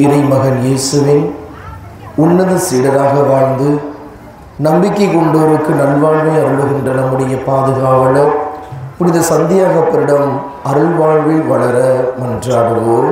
இறைமகன் இயேசுவின் உன்னத சீடராக வாழ்ந்து நம்பிக்கை கொண்டோருக்கு நல்வாழ்வை அருளுகின்ற நம்முடைய பாதுகாவலர் புனித சந்தியாகப்பரிடம் அருள்வாழ்வில் வளர மன்றாடுவோம்.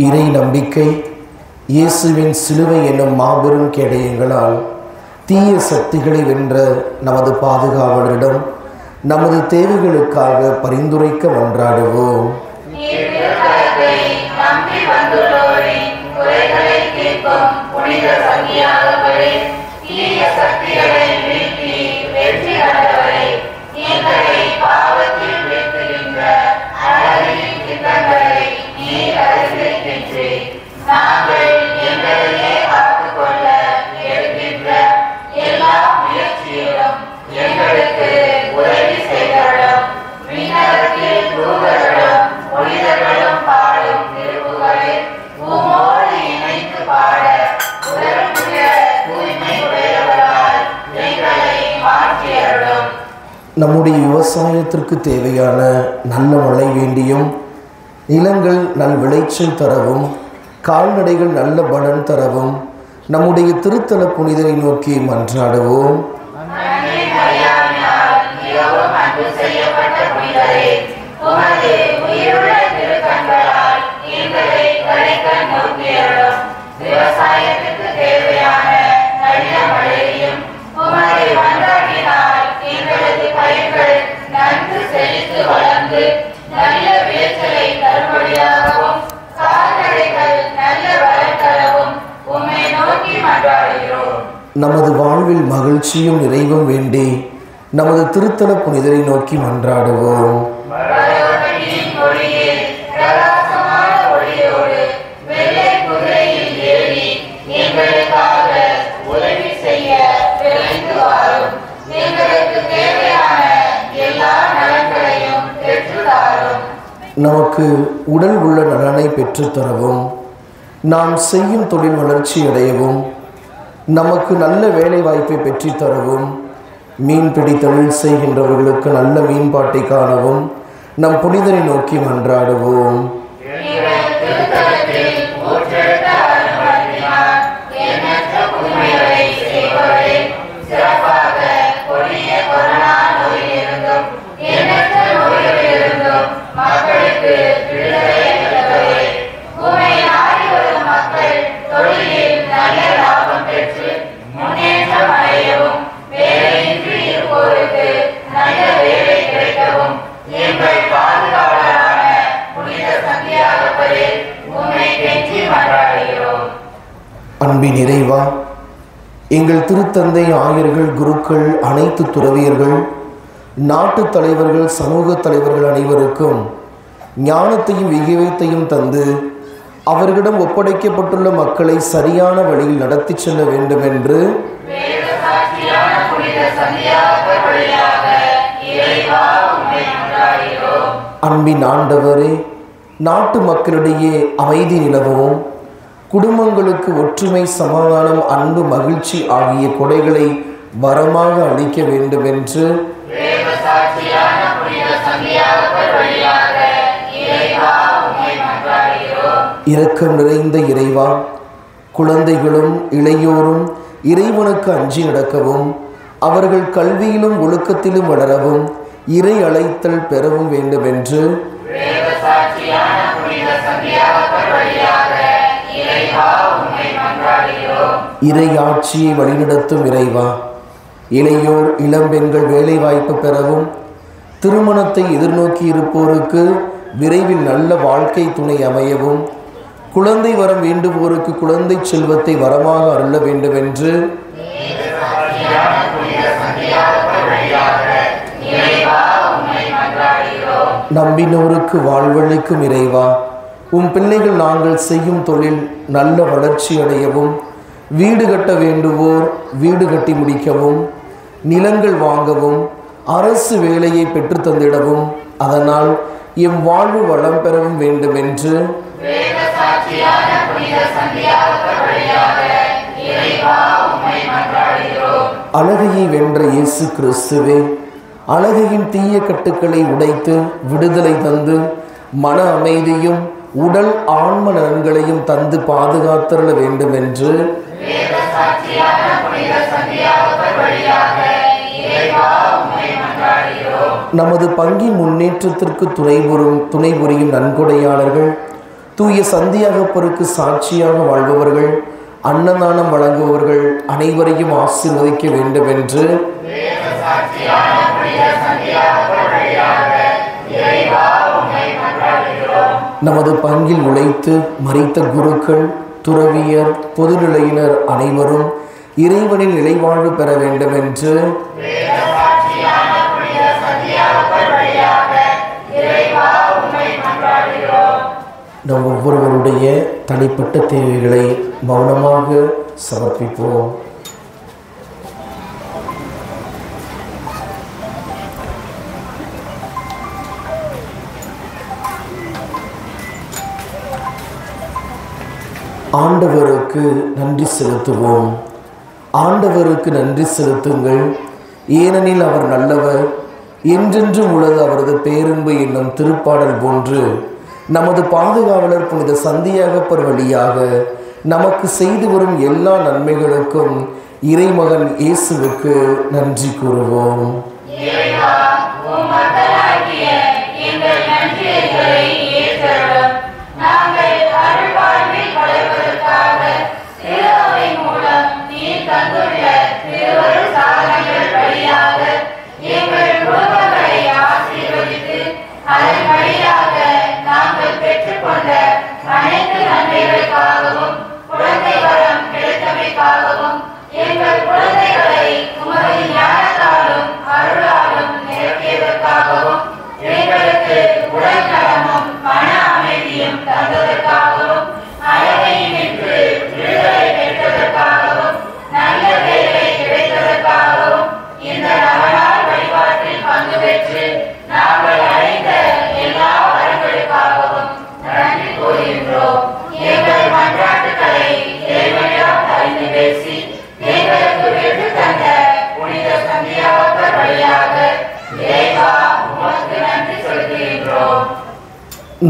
இறை நம்பிக்கை இயேசுவின் சிலுவை என்னும் மாபெரும் கேடயங்களால் தீய சக்திகளை வென்ற நமது பாதுகாவலரிடம் நமது தேவைகளுக்காக பரிந்துரைக்க மன்றாடுவோம். நம்முடைய விவசாயத்திற்கு தேவையான நல்ல மழை வேண்டியும் நிலங்கள் நல் விளைச்சல் தரவும் கால்நடைகள் நல்ல பலன் தரவும் நம்முடைய திருத்தல புனிதரை நோக்கி மன்றாடுவோம். நமது வாழ்வில் மகிழ்ச்சியும் நிறைவும் வேண்டி நமது திருத்தல புனிதரை நோக்கி மன்றாடுவோம். நமக்கு உடல் உள்ள நலனை பெற்றுத்தரவும் நாம் செய்யும் தொழில் வளர்ச்சி அடையவும் நமக்கு நல்ல வேலை வாய்ப்பை பெற்றுத்தரவும் மீன்பிடி தொழில் செய்கின்றவர்களுக்கு நல்ல மீன்பாட்டை காணவும் நம் புனிதரை நோக்கி மன்றாடுவோம். அன்பின் இறைவா, எங்கள் திருத்தந்தை ஆயர்கள், குருக்கள், அனைத்து துறவியர்கள், நாட்டு தலைவர்கள், சமூக தலைவர்கள் அனைவருக்கும் ஞானத்தையும் விவேகத்தையும் தந்து அவர்களிடம் ஒப்படைக்கப்பட்டுள்ள மக்களை சரியான வழியில் நடத்தி செல்ல வேண்டும் என்று அன்பின் ஆண்டவரே, நாட்டு மக்களிடையே அமைதி நிலவும், குடும்பங்களுக்கு ஒற்றுமை, சமாதானம், அன்பு, மகிழ்ச்சி ஆகிய கொடைகளை வரமாக அளிக்க வேண்டும் என்று இரக்கம் நிறைந்த இறைவா, குழந்தைகளும் இளையோரும் இறைவனுக்கு அஞ்சி நடக்கவும், அவர்கள் கல்வியிலும் ஒழுக்கத்திலும் வளரவும், இறை அழைத்தல் பெறவும் வேண்டும் என்று இறை ஆட்சியை வழிநடத்தும் இறைவா, இளையோர் இளம்பெண்கள் வேலை வாய்ப்பு பெறவும், திருமணத்தை எதிர்நோக்கி இருப்போருக்கு விரைவில் நல்ல வாழ்க்கை துணை அமையவும், குழந்தை வரம் வேண்டுவோருக்கு குழந்தை செல்வத்தை வரமாக அருள வேண்டும் என்று நம்பினோருக்கு வாழ்வளிக்கும் இறைவா, உம் பிள்ளைகள் நாங்கள் செய்யும் தொழில் நல்ல வளர்ச்சி அடையவும், வீடு கட்ட வேண்டுவோர் வீடு கட்டி முடிக்கவும், நிலங்கள் வாங்கவும், அரசு வேலையை பெற்று தந்திடவும், அதனால் எம் வாழ்வு வளம் பெறவும் வேண்டும் என்று அழகையை வென்ற இயேசு கிறிஸ்துவே, அழகையின் தீய கட்டுக்களை உடைத்து விடுதலை தந்து மன அமைதியும் உடல் ஆன்ம நலன்களையும் தந்து பாதுகாத்தருள வேண்டும் என்று நமது பங்கின் முன்னேற்றத்திற்கு துணை புரியும் நன்கொடையாளர்கள், தூய சந்தியாகப்பருக்கு சாட்சியாக வாழ்பவர்கள், அன்னதானம் வழங்குபவர்கள் அனைவரையும் ஆசீர்வதிக்க வேண்டும் என்று நமது பங்கில் உழைத்து மரித்த குருக்கள், துறவியர், பொதுநிலையினர் அனைவரும் இறைவனின் நிலைவாழ்வு பெற வேண்டும் என்று நம் ஒவ்வொருவருடைய தனிப்பட்ட தேவைகளை மௌனமாக சமர்ப்பிப்போம். ஆண்டவருக்கு நன்றி செலுத்துவோம். ஆண்டவருக்கு நன்றி செலுத்துங்கள், ஏனெனில் அவர் நல்லவர், என்றென்றும் உள்ளது அவரது பேரன்பு என்னும் திருப்பாடல் போன்று நமது பாதுகாவலர் புனித சந்தியாகப்பர் வழியாக நமக்கு செய்து வரும் எல்லா நன்மைகளுக்கும் இறைமகன் இயேசுவுக்கு நன்றி கூறுவோம்.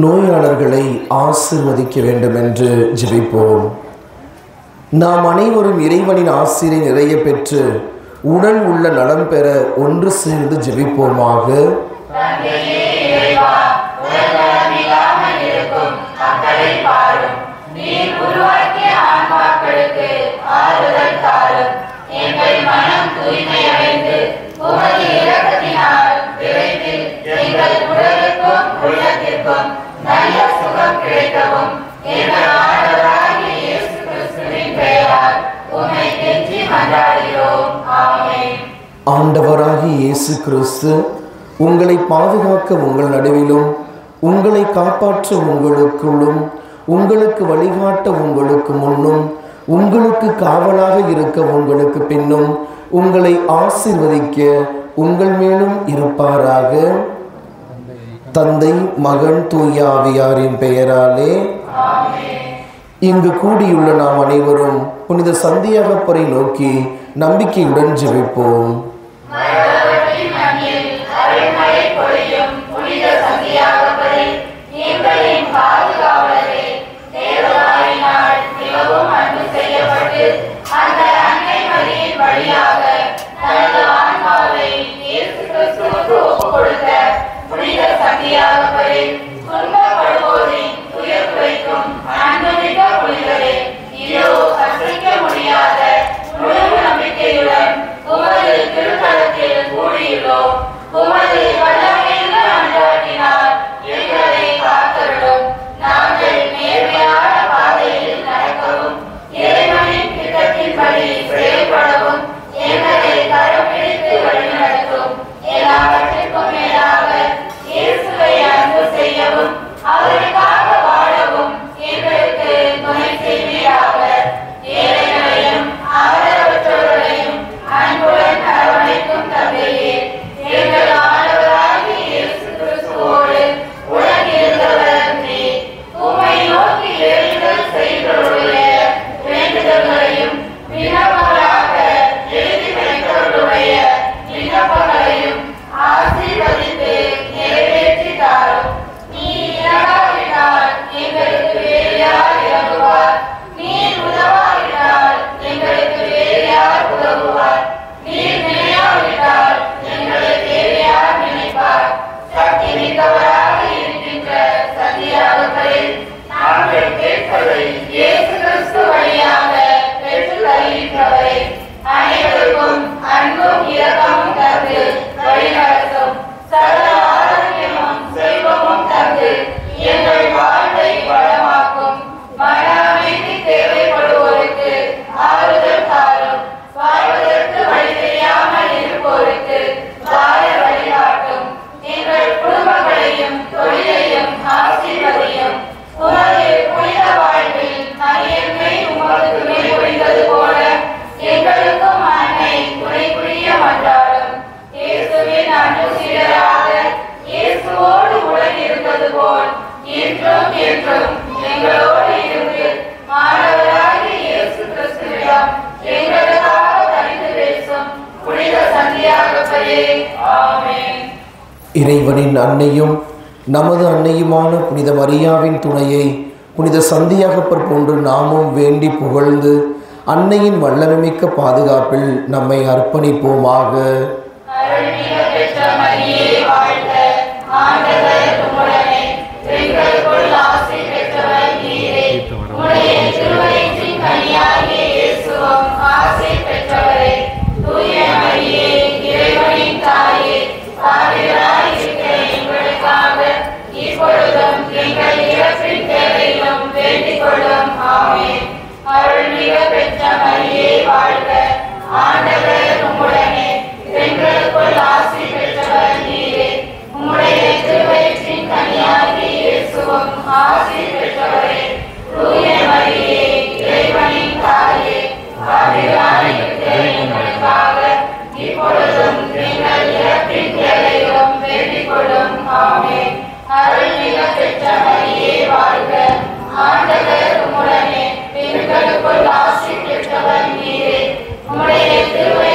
நோயாளர்களை ஆசீர்வதிக்க வேண்டும் என்று ஜெபிப்போம். நாம் அனைவரும் இறைவனின் ஆசீரை நிறைய பெற்று உடல் உள்ள நலம் பெற ஒன்று சேர்ந்து ஜெபிப்போமாக. ஆண்டவராகிய இயேசு கிறிஸ்து உங்களை பாதுகாக்க உங்கள் நடுவிலும், உங்களை காப்பாற்ற உங்களுக்குள்ளும், உங்களுக்கு வழிகாட்ட உங்களுக்கு முன்னும், உங்களுக்கு காவலாக இருக்க உங்களுக்கு பின்னும் உங்களை ஆசீர்வதிக்க உங்கள் மேலும் இருப்பாராக. தந்தை, மகன், தூய ஆவியாரின் பெயராலே. இங்கு கூடியுள்ள நாம் அனைவரும் புனித சந்தியாகப்பரை நோக்கி நம்பிக்கையுடன் ஜெபிப்போம். இறைவனின் அன்னையும் நமது அன்னையுமான புனித மரியாவின் துணையை புனித சந்தியாகப்பர் போன்று நாமும் வேண்டி புகழ்ந்து அன்னையின் வல்லமைமிக்க பாதுகாப்பில் நம்மை அர்ப்பணிப்போமாக. ஆண்டவர் உம்முடனே, பெண்களுக்குள் ஆசி பெற்றவர் நீரே. உம்முடைய திருவயிற்றின்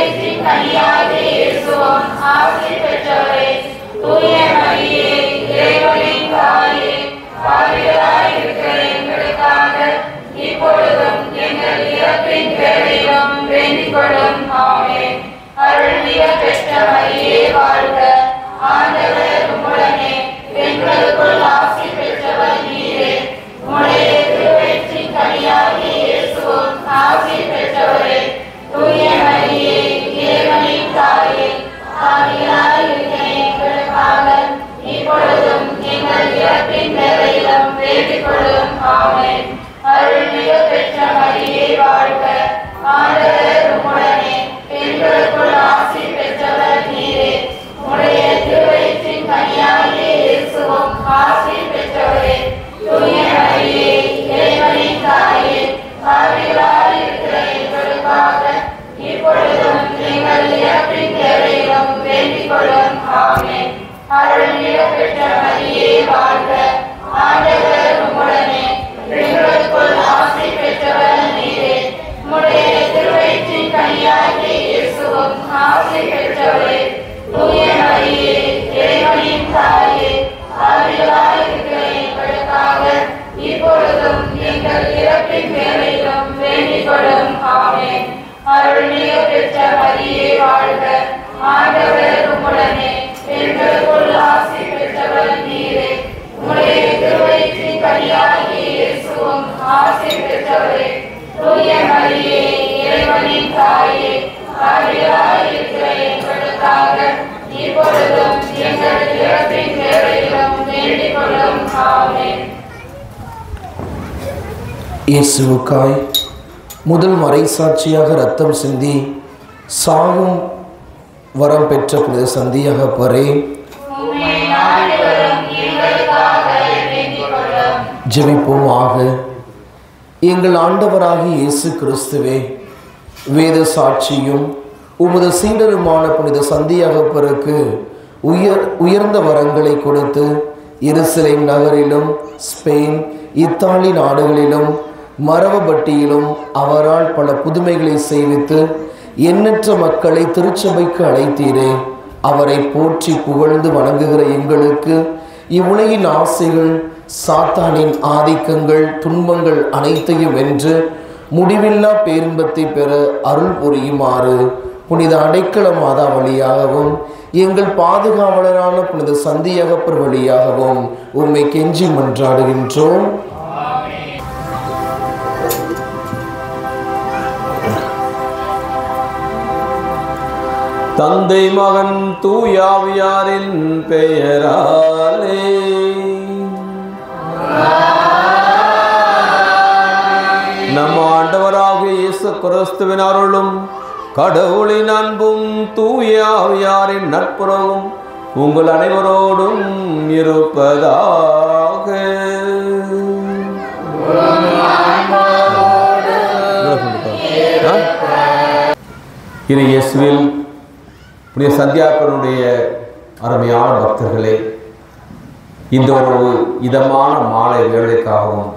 கொள்ளும். ஆமென். அருள்மிகு பெற்ற மரியே வாழ்க. ஆண்டவர் உம்முடனே, பெண்களுக்குள் ஆசி பெற்றவர் நீரே. உம்முடைய திருவயிற்றின் கனியாகிய இயேசுவும் ஆசி பெற்றவரே. தூய மரியே, இறைவனின் தாயே, பாவிகளாய் இருக்கிற எங்களுக்காக இப்பொழுதும் எங்கள் இறப்பின் வேளையிலும் வேண்டிக் கொள்ளும். ஆமென். இயேசுவுக்காய் முதல் மறைசாட்சியாக இரத்தம் சிந்தி சாகும் வரம் பெற்ற புனித சந்தியாகப்பரே, ஜெபிப்போமாக. எங்கள் ஆண்டவராகிய இயேசு கிறிஸ்துவே, வேத சாட்சியும் உமது சீடருமான புனித சந்தியாகப்பருக்கு உயர்ந்த வரங்களை கொடுத்து எருசலேம் நகரிலும் ஸ்பெயின், இத்தாலி நாடுகளிலும் மரவப்பட்டியிலும் அவரால் பல புதுமைகளை செய்வித்து எண்ணற்ற மக்களை திருச்சபைக்கு அழைத்தீரே. அவரை போற்றி புகழ்ந்து வணங்குகிற எங்களுக்கு இவ்வுலகின் ஆசைகள், சாத்தானின் ஆதிக்கங்கள், துன்பங்கள் அனைத்தையும் வென்று முடிவில்லா பேரின்பத்தை பெற அருள் புரியுமாறு புனித அடைக்கல மாதா வழியாகவும் எங்கள் பாதுகாவலரான புனித சந்தியாகப்பர் வழியாகவும் உம்மை கெஞ்சி மன்றாடுகின்றோம். தந்தை மகன் தூயாவியாரின் பெயராலே நம் ஆண்டவராகிய இயேசு கிறிஸ்துவின் அருளும் கடவுளின் அன்பும் தூயாவியாரின் நட்புறவும் உங்கள் அனைவரோடும் இருப்பதாக. இது இயேசுவில் புனித சந்தியாகப்பருடைய அருமையான பக்தர்களே, இந்த ஒரு இதமான மாலை வேளைக்காகவும்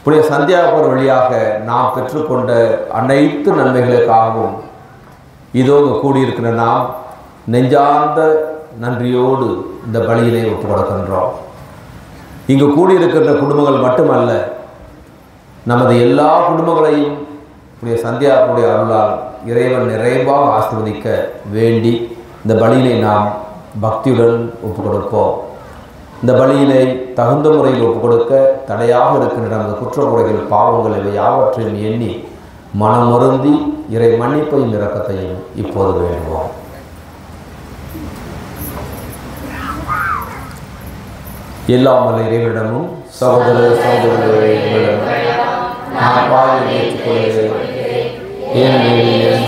புனித சந்தியாகப்பர் வழியாக நாம் பெற்றுக்கொண்ட அனைத்து நன்மைகளுக்காகவும் இதோ கூடியிருக்கிற நாம் நெஞ்சார்ந்த நன்றியோடு இந்த பலியினை ஒப்புக் கொடுக்கின்றோம். இங்கு கூடியிருக்கின்ற குடும்பங்கள் மட்டுமல்ல, நமது எல்லா குடும்பங்களையும் புனித சந்தியாகப்பருடைய அருளால் இறைவன் நிறைவாக ஆசீர்வதிக்க வேண்டி இந்த பலியினை நாம் பக்தியுடன் ஒப்புக் கொடுப்போம். இந்த பலியினை தகுந்த முறையில் ஒப்புக் கொடுக்க தடையாக இருக்கின்ற நமது குற்றக்குறைகள், பாவங்கள் இவை யாவற்றையும் எண்ணி மனமருந்தி இறை மன்னிப்பையும் இரக்கத்தையும் இப்போது வேண்டுவோம். எல்லாம் வல்ல இறைவனிடமும் சகோதர சகோதரர்களிடமும் நான் பாவத்தை ஏற்றுக்கொள்கிறேன். ஏனெனில்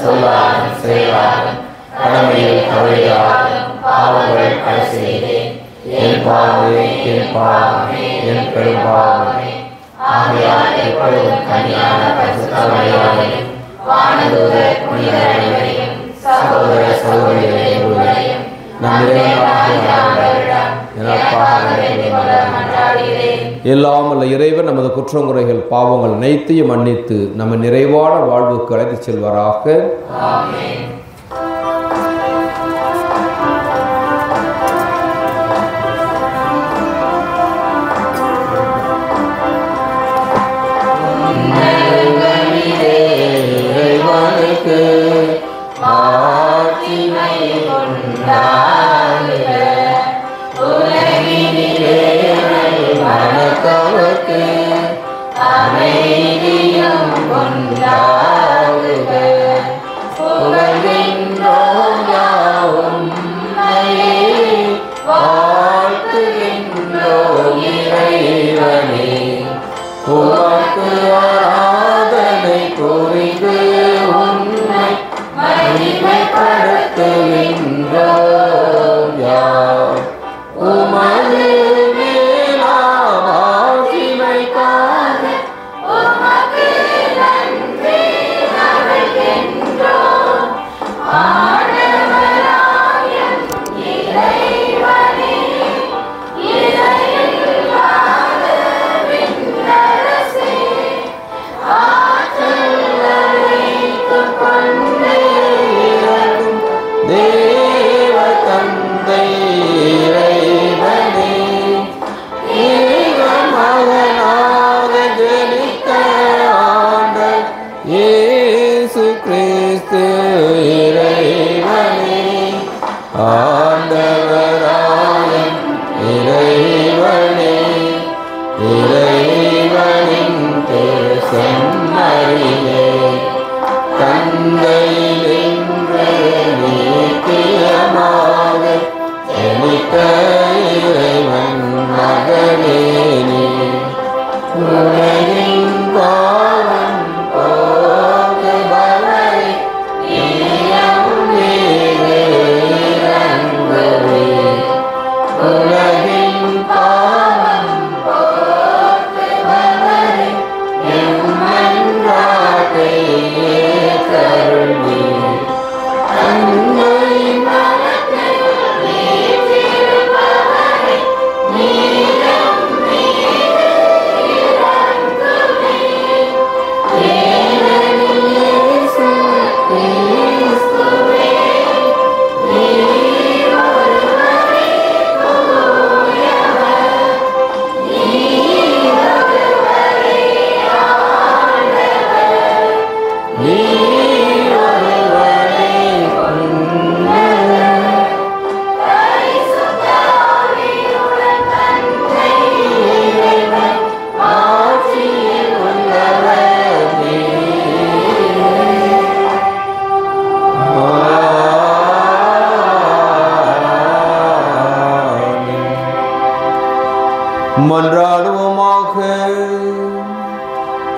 சொல்லாலும் செயலாலும் கடமையில் தவறியாலும் பாவங்கள் பல செய்தேன். என் பாவமே, என் பாவமே, என் பெரும் பாவமே. ஆகையால் எப்பொழுதும் கன்னியான பரிசுத்த மரியாதையும் வானதூதர் புனிதரையும் சகோதர சகோதரிகளையும் நம் இறைவனாகிய ஆண்டவரிடம் எனக்காக மன்றாடுகிறேன். எல்லாம் அல்ல இறைவன் நமது குற்றங்குறைகள், பாவங்கள் அனைத்தையும் மன்னித்து நம்ம நிறைவான வாழ்வுக்கு அழைத்துச் செல்வாராக. ஆமென்.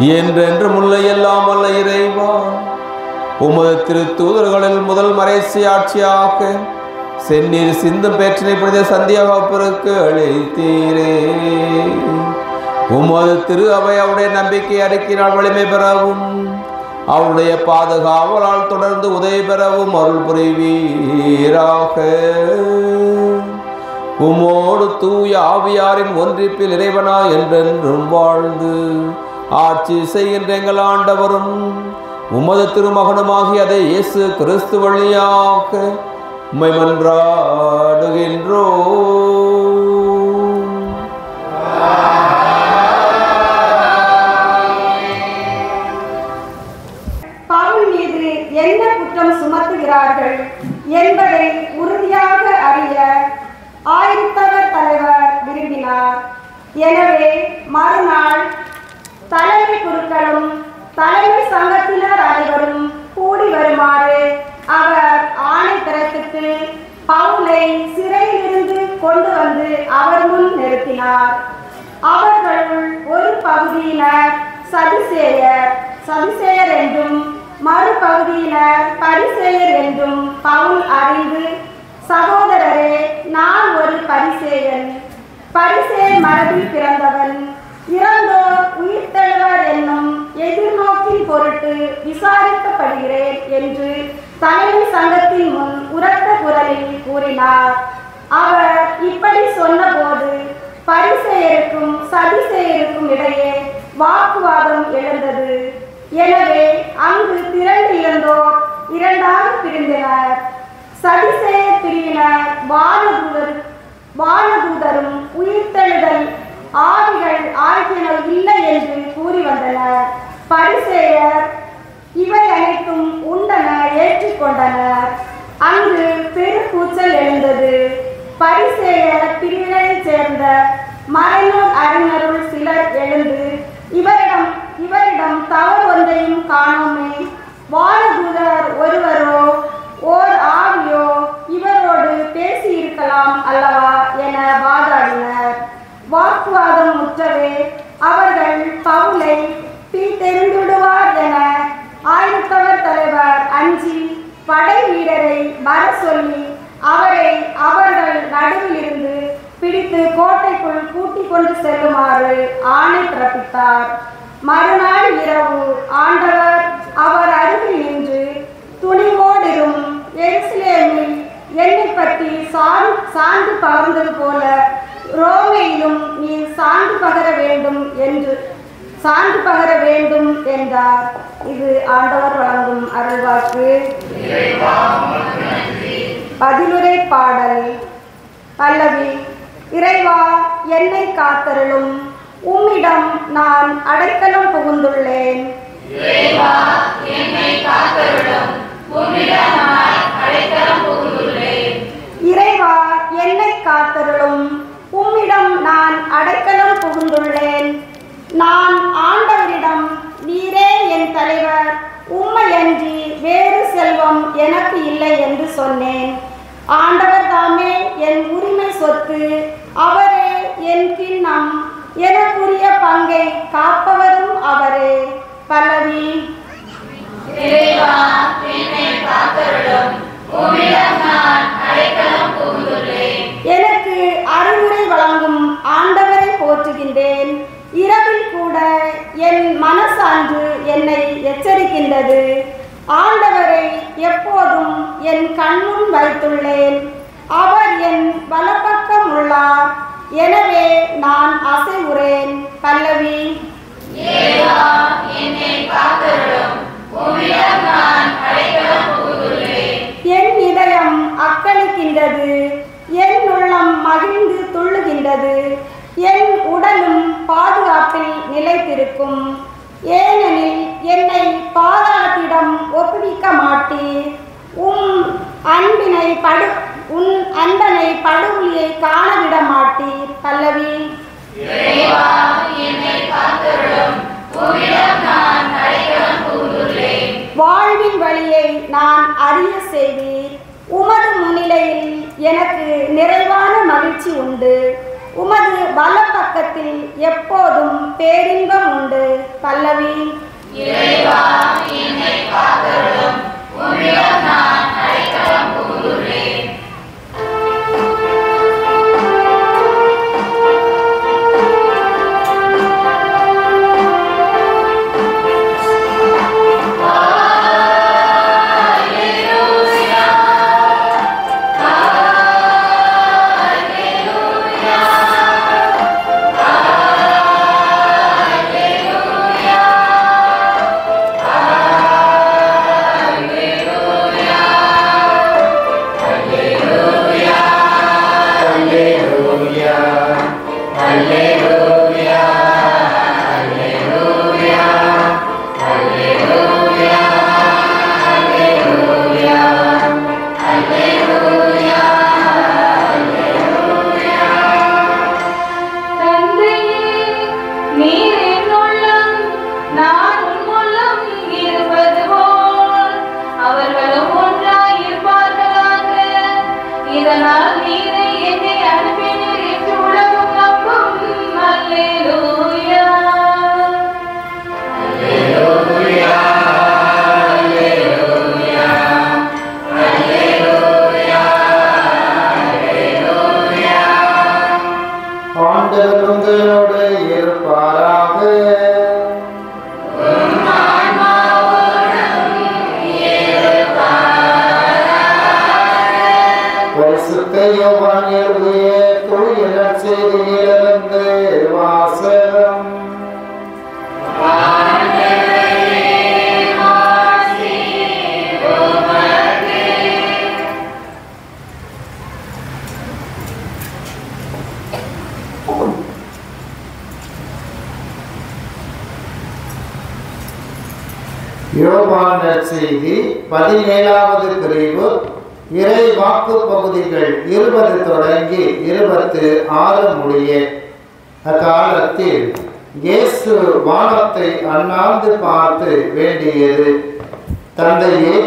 என்றென்றும் உள்ள எல்லாம் வல்ல இறைவா, உமது திருத்தூதர்களில் முதல் மறைசி ஆட்சியாக செந்நீர் சிந்தும் பேற்றினை புனித சந்தியாகப்பருக்கு அழைத்தீரே. உமது திரு அவை அவருடைய நம்பிக்கை அறிக்கையினால் வலிமை பெறவும் அவருடைய பாதுகாவலால் தொடர்ந்து உதவி பெறவும் அருள் புரிவீராக. உமோடு தூய ஆவியாரின் ஒன்றிப்பில் இறைவனா என்றென்றும் வாழ்ந்து ஆட்சி செய்கின்ற எங்கள் ஆண்டவரும் உமது திருமகனுமாகி அதை இயேசு கிறிஸ்து வழியாக உம்மை மன்றாடுகின்றோம். பவுல் மீது என்ன குற்றம் சுமத்துகிறார்கள் என்பதை உறுதியாக அறிய ஆயத்தவர் தலைவர் விரும்பினார். எனவே மறுநாள் தலைமை குருக்களும் தலைமை சங்கத்தினர் அனைவரும் கூடி வருமாறு அவர் ஆணை பிறப்பித்து பவுலை சிறையிலிருந்து கொண்டு வந்து அவர் முன் நிறுத்தினார். அவர்களுள் ஒரு பகுதியினர் சதுசேயர் என்றும் மறுபகுதியினர் பரிசேயர் என்றும் பவுல் அறிந்து, சகோதரரே, நான் ஒரு பரிசேயன், பரிசேயர் மரபில் பிறந்தவன், இறந்தோர் உயிர்த்தெழுவர் என்னும் எதிர்நோக்கின் பொருட்டு விசாரிக்கப்படுகிறேன் என்று தலைமை சங்கத்தின் முன் உரத்த குரலில் கூறினார். அவர் இப்படி சொன்னபோது பரிசேயருக்கும் சதுசேயருக்கும் இடையே வாக்குவாதம் எழுந்தது. எனவே அங்கு திரண்டு இருந்தோர் இரண்டாக பிரிந்தனர். சதுசேயர் பிரிவினர் வானதூதரும் உயிர்த்தெழுதல் ஆவிகள் ஆகியன இல்லை என்று கூறி வந்தனர். பரிசேயர் இவை அனைத்தும் உண்டன ஏற்றுக்கொண்டனர். அங்கு பெருக்கூச்சல் எழுந்தது. பரிசேயர் பிரிவினையைச் சேர்ந்த மறைநூல் அறிஞருள் சிலர் எழுந்து, இவரிடம் தவறு ஒன்றையும் காணோமே, வானதூதர் ஒருவரோ ஓர் ஆவியோ இவரோடு பேசி இருக்கலாம் அல்லவா என வாதாடினர். வாக்குவாதம் முற்றவே அவர்கள் பவுலை தெரிந்துவிடுவார் என ஆயத்தவர் தலைவர் அஞ்சி படை வீரரை வர சொல்லி அவரை அவர்கள் நடுவில் இருந்து பிடித்து கோட்டைக்குள் கூட்டிக் கொண்டு செல்லுமாறு ஆணை பிறப்பித்தார். மறுநாள் இரவு ஆண்டவர் அவர் அருகில் நின்று, துணிவோடிரும், எருசலேமில் என்னை பற்றி சான்று பகர்ந்தது போல ரோமையிலும் நீ சான்று பகர வேண்டும் என்றார். இது ஆண்டவர் வழங்கும் அருள்வாக்கு. பதிலுரை பாடல். பல்லவி. இறைவா, என்னை காத்தருளும், உம்மிடம் நான் அடைக்கலம் புகுந்துள்ளேன். இறைவா, என்னை காத்தருளும், உம்மிடம் நான் அடைக்கலம் புகுந்துள்ளேன். இறைவா, என்னை காத்தருளும், உம்மிடம் நான் அடைக்கலம் புகுந்துள்ளேன். நான் ஆண்டவரிடம், நீரே என் தலைவர், உம்மையன்றி வேறு செல்வம் எனக்கு இல்லை என்று சொன்னேன். ஆண்டவர் தாமே என் உரிமை சொத்து, அவரே என் கிண்ணம், எனக்குரிய பங்கை காப்பவரும் அவரே. பல்லவி. இறைவா, என்னை காத்தருளும், உம்மிடம் நான் அடைக்கலம் புகுந்துள்ளேன். எனக்கு அறிவுரை வழங்கும் ஆண்டவரை போற்றுகின்றேன். இரவில் கூட என் மனசான்று என்னை எச்சரிக்கின்றது. ஆண்டவரை எப்போதும் என் கண்முன் வைத்துள்ளேன். அவர் என் வலப்பக்கம் உள்ளார். எனவே நான் அசைவுறேன். பல்லவி. இறைவா, என்னை காத்தருளும், உம்மிடம் நான் அடைக்கலம் புகுந்துள்ளேன். என் இதயம் அக்களிக்கின்றது, என் உள்ளம் மகிழ்ந்து துள்ளுகின்றது, என் உடலும் பாதுகாப்பில் நிலைத்திருக்கும். ஏனெனில் என்னை பாதாளத்திடம் ஒப்புவிக்க மாட்டீர். உன் அன்பனை படுகொலியை காணவிட மாட்டீர். பல்லவி. இறைவா, என்னை காத்தருளும், உம்மிடம் நான் அடைக்கலம் புகுந்துள்ளேன். வாழ்வின் வழியை நான் அறிய செய்வீர். உமது முன்னிலையில் எனக்கு நிறைவான மகிழ்ச்சி உண்டு. உமது வலப்பக்கத்தில் எப்போதும் பேரின்பம் உண்டு. பல்லவி. இறைவா என்னை காத்தருளும், உம்மிடம் நான் அடைக்கலம் புகுந்துள்ளேன். யோவான் நற்செய்தி 17வது பிரிவு இறை வாக்கு பகுதிகள் 20 தொடங்கி 26 முடிய. அக்காலத்தில் இயேசு வானத்தை அண்ணாந்து பார்த்து வேண்டியது, தந்தையே,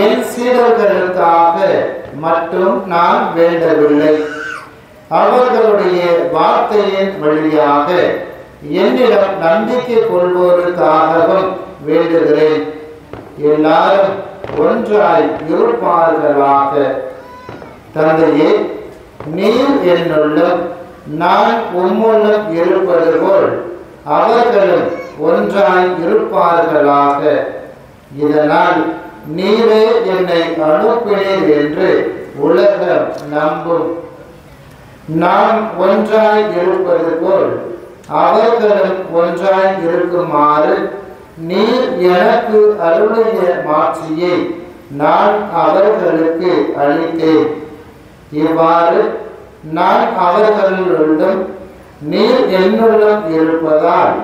என் சீடர்களுக்காக மட்டும் நான் வேண்டவில்லை, அவர்களுடைய வார்த்தையின் வழியாக என்னிடம் நம்பிக்கை கொள்வோருக்காகவும் வேண்டுகிறேன். எல்லாரும் ஒன்றாய் இருப்பார்களாக. தந்தையே, நீர் என்னுள்ளும் நான் உம்முள்ளும் இருப்பது போல் அவர்களும் ஒன்றாய் இருப்பார்களாக. இதனால் நீரே என்னை அனுப்பினீர் என்று உலகம் நம்பும். நான் ஒன்றாய் இருப்பது போல் அவர்களும் ஒன்றாய் இருக்குமாறு நீர் எனக்கு அருளிய மாட்சியை நான் அவர்களுக்கு அளித்தேன். இவ்வாறு நான் அவர்களுள்ளும் நீர் என்னுள்ளும் இருப்பதால்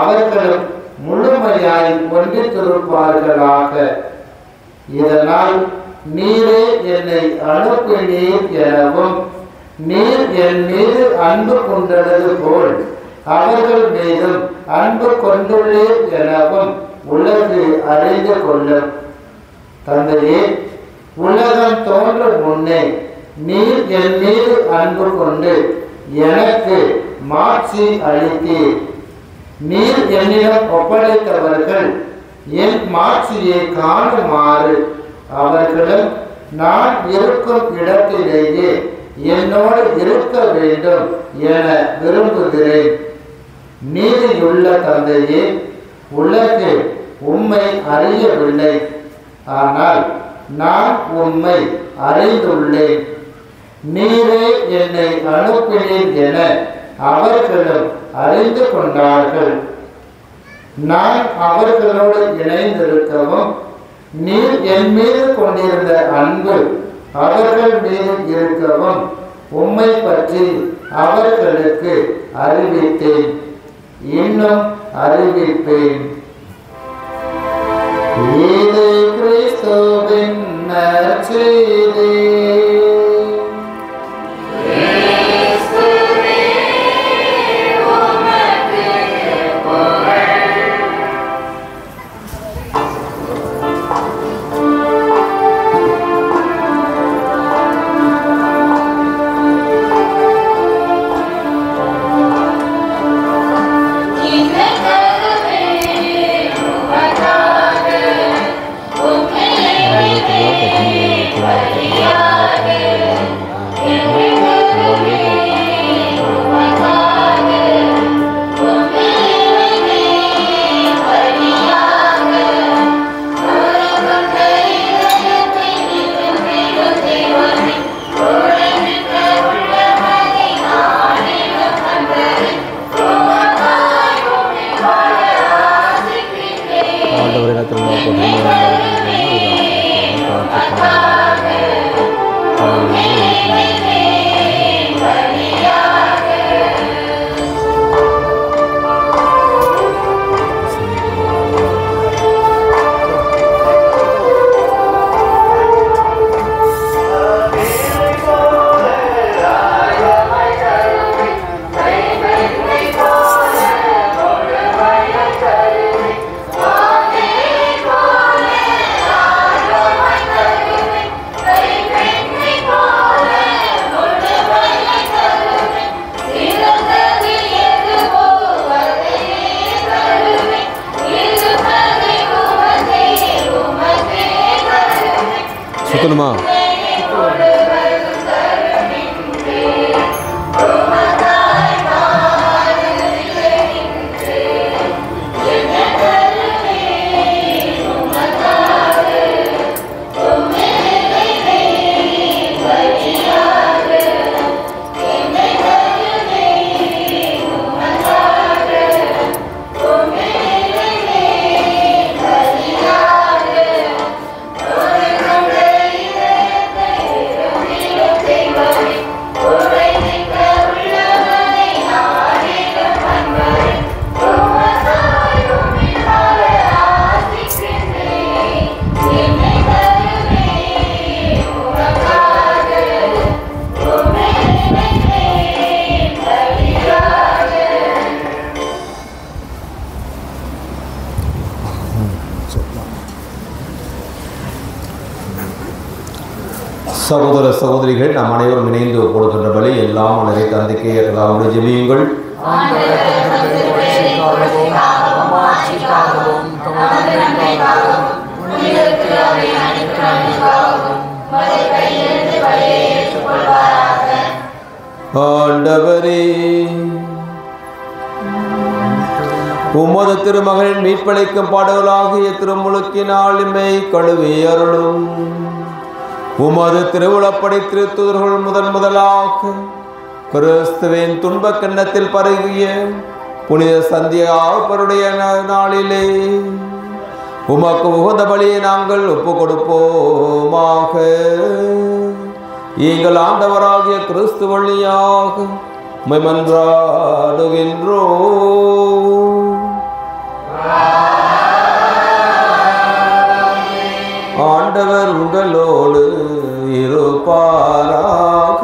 அவர்களும் முழுமையாய் ஒன்றித்திருப்பார்களாக. இதனால் நீரே என்னை அனுப்பினீர் எனவும் நீர் என் மீது அன்பு கொண்டது போல் அவர்கள் மீதும் அன்பு கொண்டுள்ளேன் எனவும் உலகு அறிந்து கொள்ளும். தந்தையே, உலகம் தோன்றும் முன்னே நீர் என் மீது அன்பு கொண்டு எனக்கு மாட்சி அளித்தீர். நீர் என்னிடம் ஒப்படைத்தவர்கள் என் மாட்சியை காணுமாறு அவர்களும் நான் இருக்கும் இடத்திலேயே என்னோடு இருக்க வேண்டும் என விரும்புகிறேன். நீதியுள்ள தந்தையே, உலகு உம்மை அறியவில்லை, ஆனால் நான் உம்மை அறிந்துள்ளேன். நீரே என்னை அனுப்பினீர் என அவர்களும் அறிந்து கொண்டார்கள். நான் அவர்களோடு இணைந்திருக்கவும் நீர் என் மீது கொண்டிருந்த அன்பு அவர்கள் மீது இருக்கவும் உம்மை பற்றி அவர்களுக்கு அறிவித்தேன், இன்னும் அறிவிப்பேன். இது கிறிஸ்துவின் நற்செய்தி. சுத்தணுமா? சகோதர சகோதரிகள், நாம் அனைவரும் இணைந்து கொடுக்கின்ற பலி எல்லாம் நிறைய தந்தைக்கு எல்லாருடைய ஜெபியுங்கள். ஆண்டவரே, உமது திருமகனின் மீட்பளிக்கும் பாடலாகிய திருமுழுக்கினால் இம்மை கழுவி அருளும். உமது திருவுளப்படி திருத்தூதர்கள் முதலாக கிறிஸ்துவின் துன்பக் கிண்ணத்தில் பருகிய புனித சந்தியாபருடைய நாளிலே உமக்கு உகந்த பலியை நாங்கள் ஒப்பு கொடுப்போமாக. எங்கள் ஆண்டவராகிய கிறிஸ்து வழியாக மன்றாடுகின்றோம். ஆண்டவர் உங்களோடு இருப்பாராக.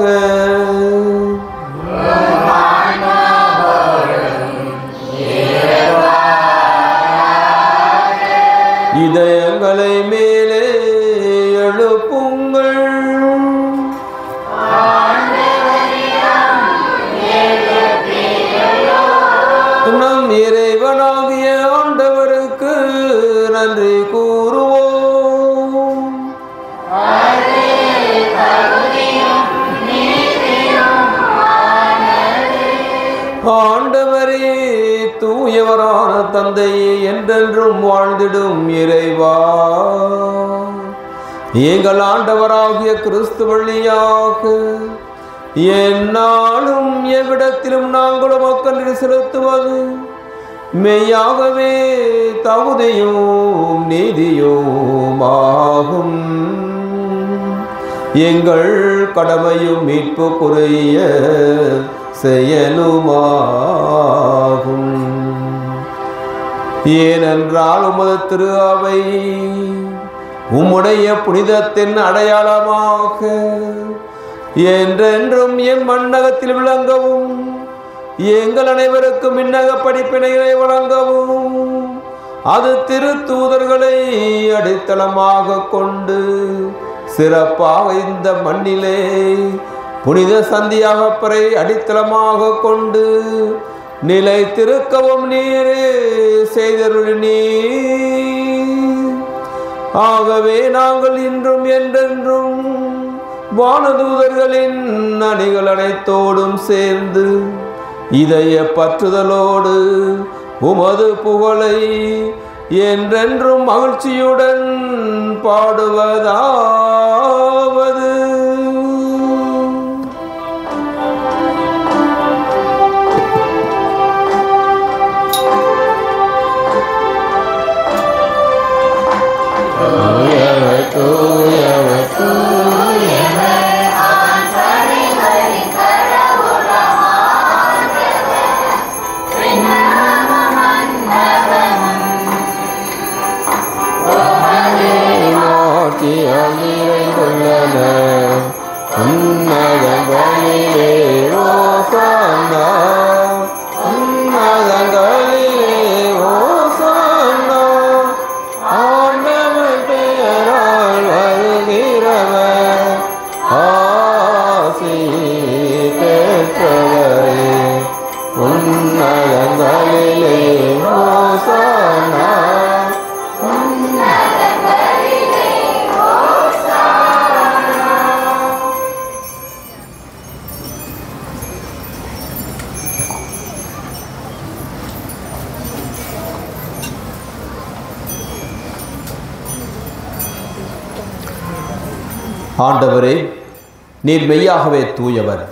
இதயங்களை மேலே எழுப்புங்கள். நம் இறைவனாகிய ஆண்டவருக்கு நன்றி கூறுவோம். ஆண்டவரே, தூயவரான தந்தையே, என்றென்றும் வாழ்ந்திடும் இறைவா, எங்கள் ஆண்டவராகிய கிறிஸ்து வழியாக எந்நாளும் எவ்விடத்திலும் நாங்கள் உமக்கு செலுத்துவது மெய்யாகவே தகுதியும் நீதியும் ஆகும். எங்கள் கடமையும் மீட்புக்குரிய செயலுமாகும். ஏனென்றால் உமது திரு அவை உம்முடைய புனிதத்தின் அடையாளமாக என்றென்றும் எம் மண்ணகத்தில் விளங்கவும், எங்கள் அனைவருக்கும் விண்ணக படிப்பினைகளை வழங்கவும், அது திருத்தூதர்களை அடித்தளமாக கொண்டு சிறப்பாக இந்த மண்ணிலே புனித சந்தியாகப்பரை அடித்தளமாக கொண்டு நிலைத்திருக்கவும் நீரே செய்தருளினீர். ஆகவே நாங்கள் இன்றும் என்றென்றும் வானதூதர்களின் அணிகள் அனைத்தோடும் சேர்ந்து இதய பற்றுதலோடு உமது புகழை என்றென்றும் மகிழ்ச்சியுடன் பாடுவதாவது. தூயவர் தூயவர் தூயவர் நிறைந்துள்ளன உன்னதங்களிலே ஓசானா உன்னதங்களிலே ஓசானா ஆண்டவர் பெயரால் வருகிறவர் ஆசி பெற்றவரே உன்னதங்களிலே ஓசானா ஆண்டவரே, நீர் மெய்யாகவே தூயவர்.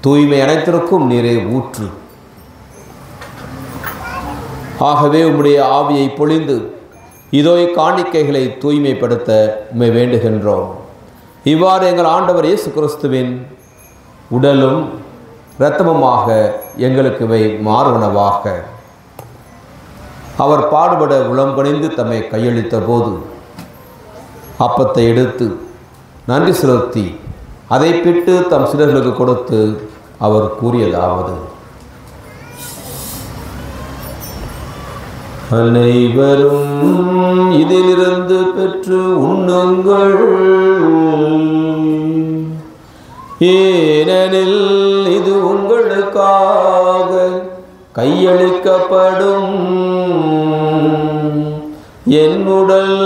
தூய்மை அனைத்திற்கும் நீரே ஊற்று. ஆகவே உம்முடைய ஆவியை பொழிந்து இதோ இக்காணிக்கைகளை தூய்மைப்படுத்த உம்மை வேண்டுகின்றோம். இவ்வாறு எங்கள் ஆண்டவர் இயேசு கிறிஸ்துவின் உடலும் இரத்தமுமாக எங்களுக்கு இவை மாறுவனவாக. அவர் பாடுபட உளம்பணிந்து தம்மை கையளித்த போது அப்பத்தை எடுத்து நன்றி செலுத்தி அதை பிட்டு தம் சிலர்களுக்கு கொடுத்து அவர் கூறியதாவது: அனைவரும் இதிலிருந்து பெற்று உண்ணுங்கள், ஏனெனில் இது உங்களுக்காக கையளிக்கப்படும் என் உடல்.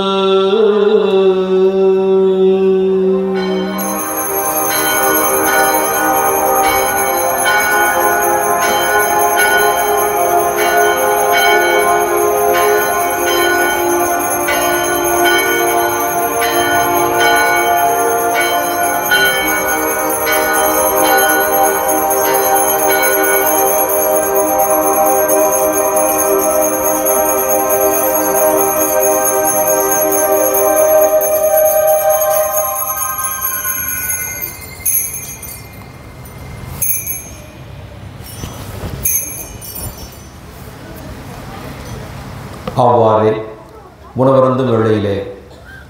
அவ்வாறே உணவருந்தும் வேளையிலே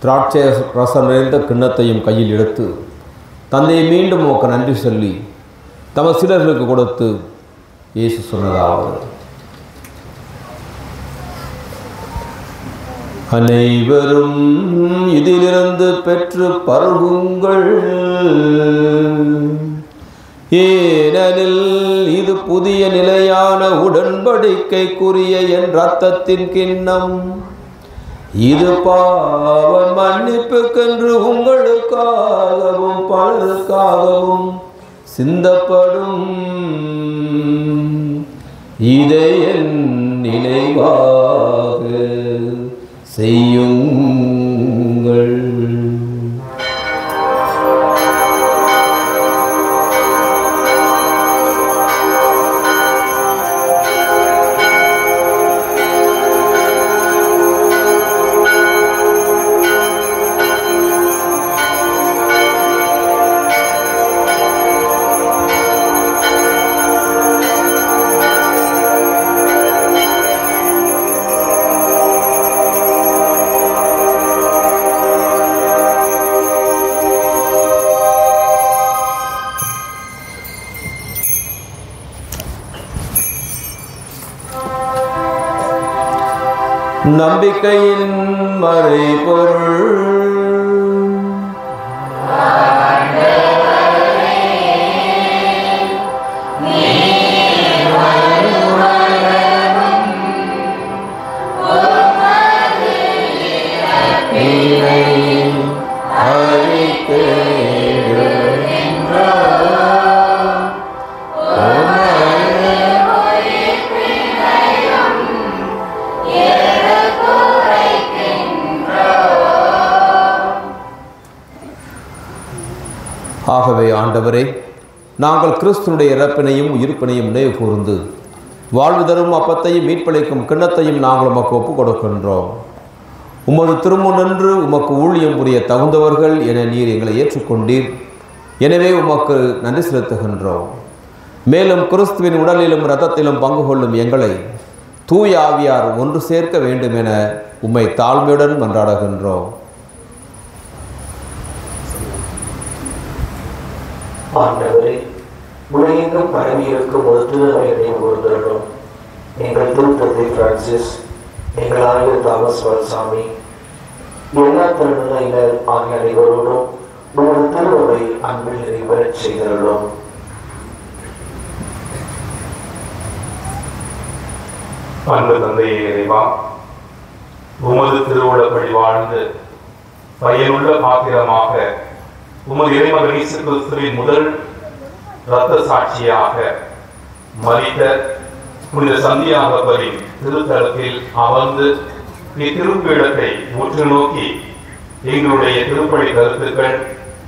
திராட்சை ரசம் நிறைந்த கிண்ணத்தையும் கையில் எடுத்து தந்தையை மீண்டும் உமக்கு நன்றி சொல்லி தமது சிலர்களுக்கு கொடுத்து இயேசு சொன்னதாவது: அனைவரும் இதிலிருந்து பெற்று பருகுங்கள், ஏனெனில் இது புதிய நிலையான உடன்படிக்கைக்குரிய என் இரத்தத்தின் கிண்ணம். இது பாவ மன்னிப்புக்கென்று உங்களுக்காகவும் பலருக்காகவும் சிந்தப்படும். இதை என் நினைவாக செய்யுங்கள். நம்பிக்கையின் மறைபொருள். ஆகவே ஆண்டவரே, நாங்கள் கிறிஸ்துனுடைய இறப்பினையும் உயிர்ப்பினையும் நினைவு கூர்ந்து வாழ்வு தரும் அப்பத்தையும் மீட்பளிக்கும் கிண்ணத்தையும் நாங்கள் உமக்கு ஒப்புக் கொடுக்கின்றோம். உமது திருமுன்னின்று உமக்கு ஊழியம் புரிய தகுந்தவர்கள் என நீர் எங்களை ஏற்றுக்கொண்டீர். எனவே உமக்கு நன்றி செலுத்துகின்றோம். மேலும் கிறிஸ்துவின் உடலிலும் இரத்தத்திலும் பங்கு கொள்ளும் எங்களை தூய ஆவியார் ஒன்று சேர்க்க வேண்டும் என உம்மை தாழ்மையுடன் மன்றாடுகின்றோம். ஆண்டவரே, உலகெங்கும் பரவியிருக்கும் ஒரு தூதரை கூறுகிறோம். எங்கள் திருத்தந்தை பிரான்சிஸ், எங்கள் ஆயர் தாமஸ் வல்சாமி, எல்லா திருநிலையினர் ஆகிய அனைவரோடும் உமது திருவுரை அன்பில் நிறைவேறச் செய்கிறோம். அன்பு தந்தையே இறைவா, உமது திருவுள்ளப்படி வாழ்ந்து பயனுள்ள பாத்திரமாக உமது இறைமகன் இயேசு கிறிஸ்துவின் முதல் இரத்த சாட்சியாக மரித்த புனித சந்தியாகப்பரின் திருத்தலத்தில் அமர்ந்து இத்திருப்பீடத்தை உற்று நோக்கி எங்களுடைய திருப்பணி கருத்துக்கள்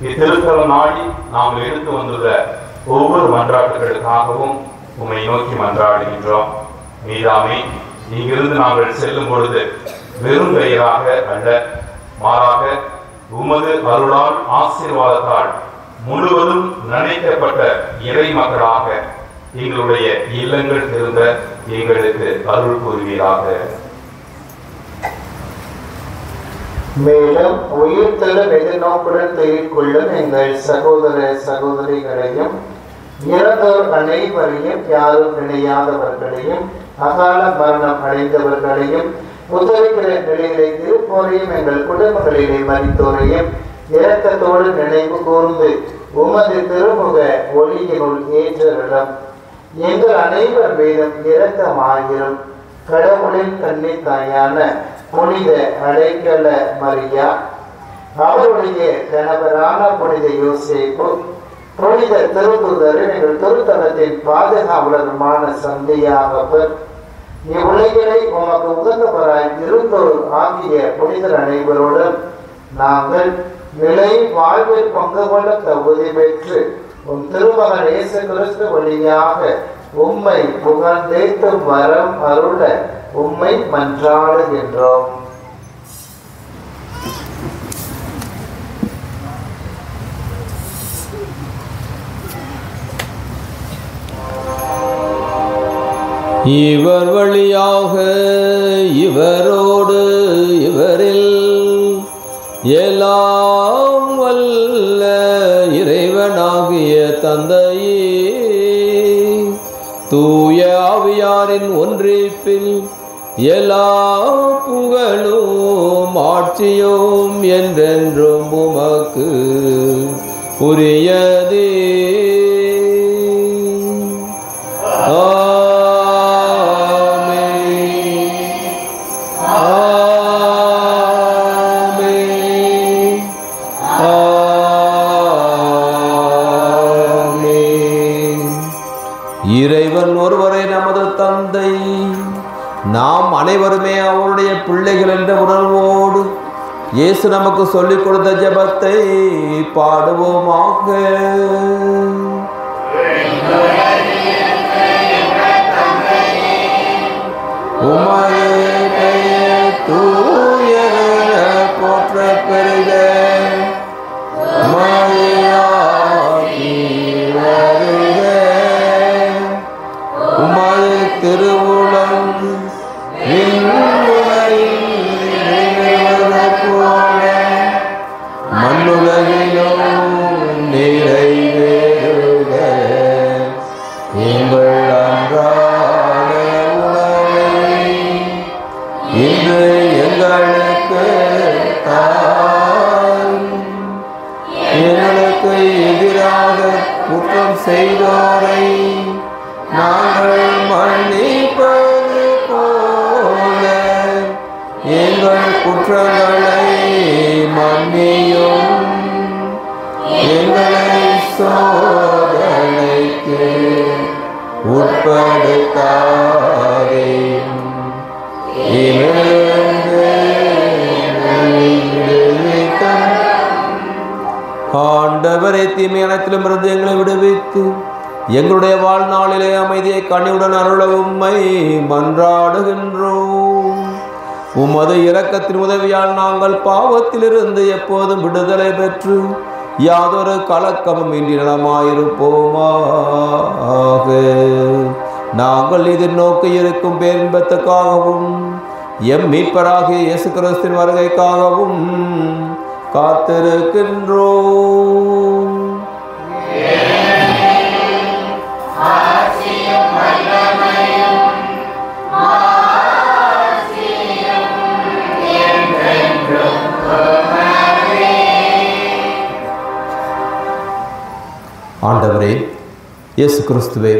இத்திருத்தல நாடி நாம் எடுத்து வந்துள்ள ஒவ்வொரு மன்றாட்டுகளுக்காகவும் உம்மை நோக்கி மன்றாடுகின்றோம். மீதாமே, இங்கிருந்து நாங்கள் செல்லும் பொழுது வெறும் பெயராக அல்ல, மாறாக உமது அருளால் ஆசீர்வாதத்தால் முழுவதும் நினைக்கப்பட்ட இறை மக்களாக எங்களுடைய இல்லங்கள் திரும்ப எங்களுக்கு அருள் கூறுவீராக. மேலும் உயிர்த்தெழும் எதிர்நோக்குடன் தேடிக்கொள்ளும் எங்கள் சகோதர சகோதரிகளையும் இறந்தோர் அனைவரையும் யாரும் நினையாதவர்களையும் அகால மரணம் அடைந்தவர்களையும் உதவிக்கிற நிலையிலே திருப்போரையும் எங்கள் குடும்பங்களிலே மறித்தோரையும் இரக்கத்தோடு நினைவு கூர்ந்து உமது திருமுக ஒளியினுள் ஏற்றரிடம் எங்கள் அனைவர் மீதும் இரக்கமாயிரும். கடவுளின் கன்னி தாயான புனித அடைக்கல மரியா, அவருடைய கணவரான புனித யோசேப்பு, புனித திருத்துதர், எங்கள் திருத்தலத்தின் பாதுகாவலருமான சந்தியாகப்பர், இவ்வுலகினை உமக்கு உகந்தவராய் இருந்தோர் ஆகிய புனிதர் அனைவருடன் நாங்கள் நிலை வாழ்வில் பங்கு கொள்ள தகுதி பெற்று உம் திருமகன் இயேசு கிறிஸ்து வழியாக உம்மை புகழ்ந்தேத்தும் வரம் அருள உம்மை மன்றாடுகின்றோம். இவர் வழியாக இவரோடு இவரில் எல்லாம் வல்ல இறைவனாகிய தந்தையே, தூய ஆவியாரின் ஒன்றிப்பில் எல்லா புகழும் ஆட்சியும் என்றென்றும் உமக்கு உரியதே. இறைவன் ஒருவரே நமது தந்தை, நாம் அனைவருமே அவருடைய பிள்ளைகள் என்ற உணர்வோடு இயேசு நமக்கு சொல்லிக் கொடுத்த ஜெபத்தை பாடுவோமாக. உமது பெயர் தூயன போற்ற பெறுக, உமது திருவுளம் போல மண்ணுலகிலும் நிறைவேறுக. எங்கள் அன்றாட உணவை இன்று எங்களுக்கு தாரும். எங்களுக்கு எதிராக குற்றம் செய்தோரை நாங்கள் மன்னிப்பது போல எங்கள் குற்றங்களை மன்னியும். எங்களை சோதனைக்கு உட்படுத்தாதேயும். ஆண்டவரை தீமை அனைத்திலும் இருந்து எங்களை விடுவித்து எங்களுடைய வாழ்நாளிலே அமைதியை கனிவுடன் அருள உம்மை மன்றாடுகின்றோம். உமது இரக்கத்தின் உதவியால் நாங்கள் பாவத்திலிருந்து எப்போதும் விடுதலை பெற்று யாதொரு கலக்கமும் இன்றி நலமாயிருப்போமாக. நாங்கள் எதிர்நோக்கி இருக்கும் பேரின்பத்துக்காகவும் எம் மீட்பராகிய இயேசு கிறிஸ்துவின் வருகைக்காகவும் காத்திருக்கின்றோம். ஆண்டவரே இயேசு கிறிஸ்துவே,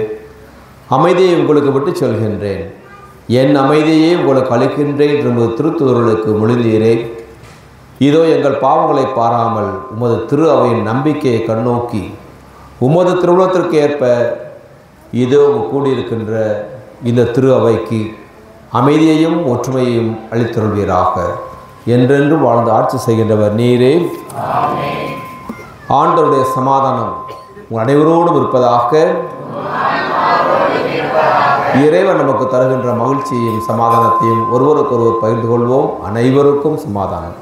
அமைதியை உங்களுக்கு விட்டு சொல்கின்றேன், என் அமைதியை உங்களுக்கு அளிக்கின்றேன் என்று திருத்துவர்களுக்கு மொழிந்தீரே. இதோ எங்கள் பாவங்களை பாராமல் உமது திரு அவையின் நம்பிக்கையை கண்ணோக்கி உமது திருவுளத்திற்கு ஏற்ப இதோ கூடியிருக்கின்ற இந்த திரு அவைக்கு அமைதியையும் ஒற்றுமையையும் அளித்தருள்வீராக. என்றென்றும் வாழ்ந்து ஆட்சி செய்கின்றவர் நீரே. ஆண்டவருடைய சமாதானம் உங்கள் அனைவரோடும் இருப்பதாக. இறைவன் நமக்கு தருகின்ற மகிழ்ச்சியையும் சமாதானத்தையும் ஒருவருக்கொருவர் பகிர்ந்து கொள்வோம். அனைவருக்கும் சமாதானம்.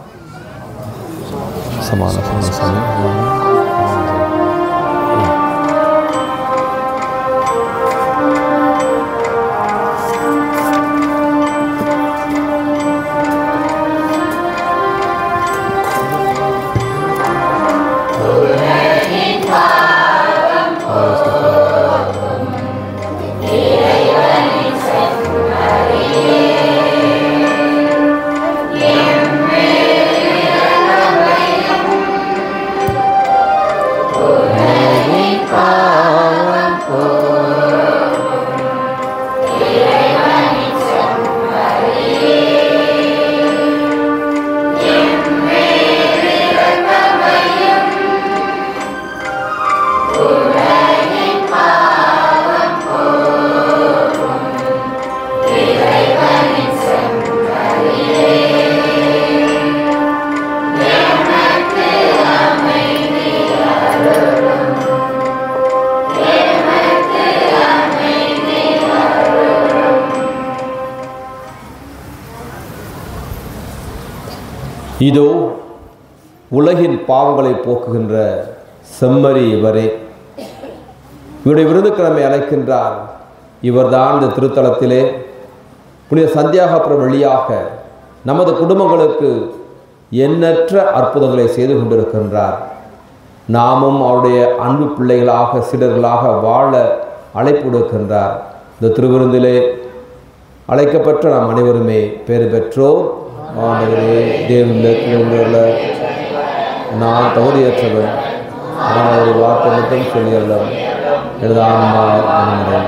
இதோ உலகின் பாவங்களை போக்குகின்ற செம்மறி இவரே. இவருடைய விருந்துக்கிழமை அழைக்கின்றார். இவர்தான் இந்த திருத்தலத்திலே புனித சந்தியாகப்புறம் வழியாக நமது குடும்பங்களுக்கு எண்ணற்ற அற்புதங்களை செய்து கொண்டிருக்கின்றார். நாமும் அவருடைய அன்பு பிள்ளைகளாக சீடர்களாக வாழ அழைப்பு கொடுக்கின்றார். இந்த திருவிருந்திலே அழைக்கப்பட்ட நாம் அனைவருமே பேறு பெற்றோர். ஆண்டவரே, தேவனில் நான் தகுதியற்றவன், நான் ஒரு வார்த்தை மட்டும் சொல்லியல்லாம் எனது ஆன்மா மனமுறை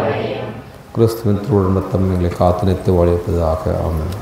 கிறிஸ்துவின் திருவுடன்பத்தம் எங்களை காத்து நிறுத்தி வழிப்பதாக. ஆமென்.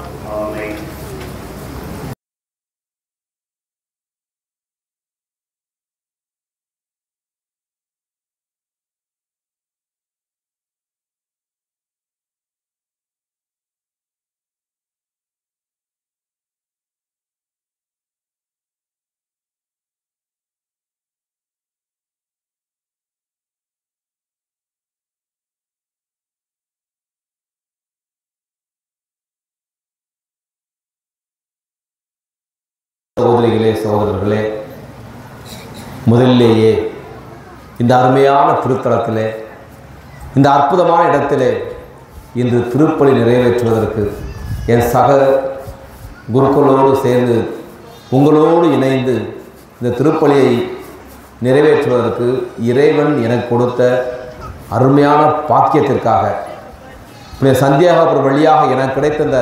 சகோதரிகளே, சகோதரர்களே, முதலிலேயே இந்த அருமையான திருத்தலத்திலே, இந்த அற்புதமான இடத்திலே இன்று திருப்பலி நிறைவேற்றுவதற்கு என் சக குருக்களோடு சேர்ந்து உங்களோடு இணைந்து இந்த திருப்பலியை நிறைவேற்றுவதற்கு இறைவன் எனக்கு கொடுத்த அருமையான பாக்கியத்திற்காக, சந்தியாகப்புறம் வழியாக எனக்கு கிடைத்த இந்த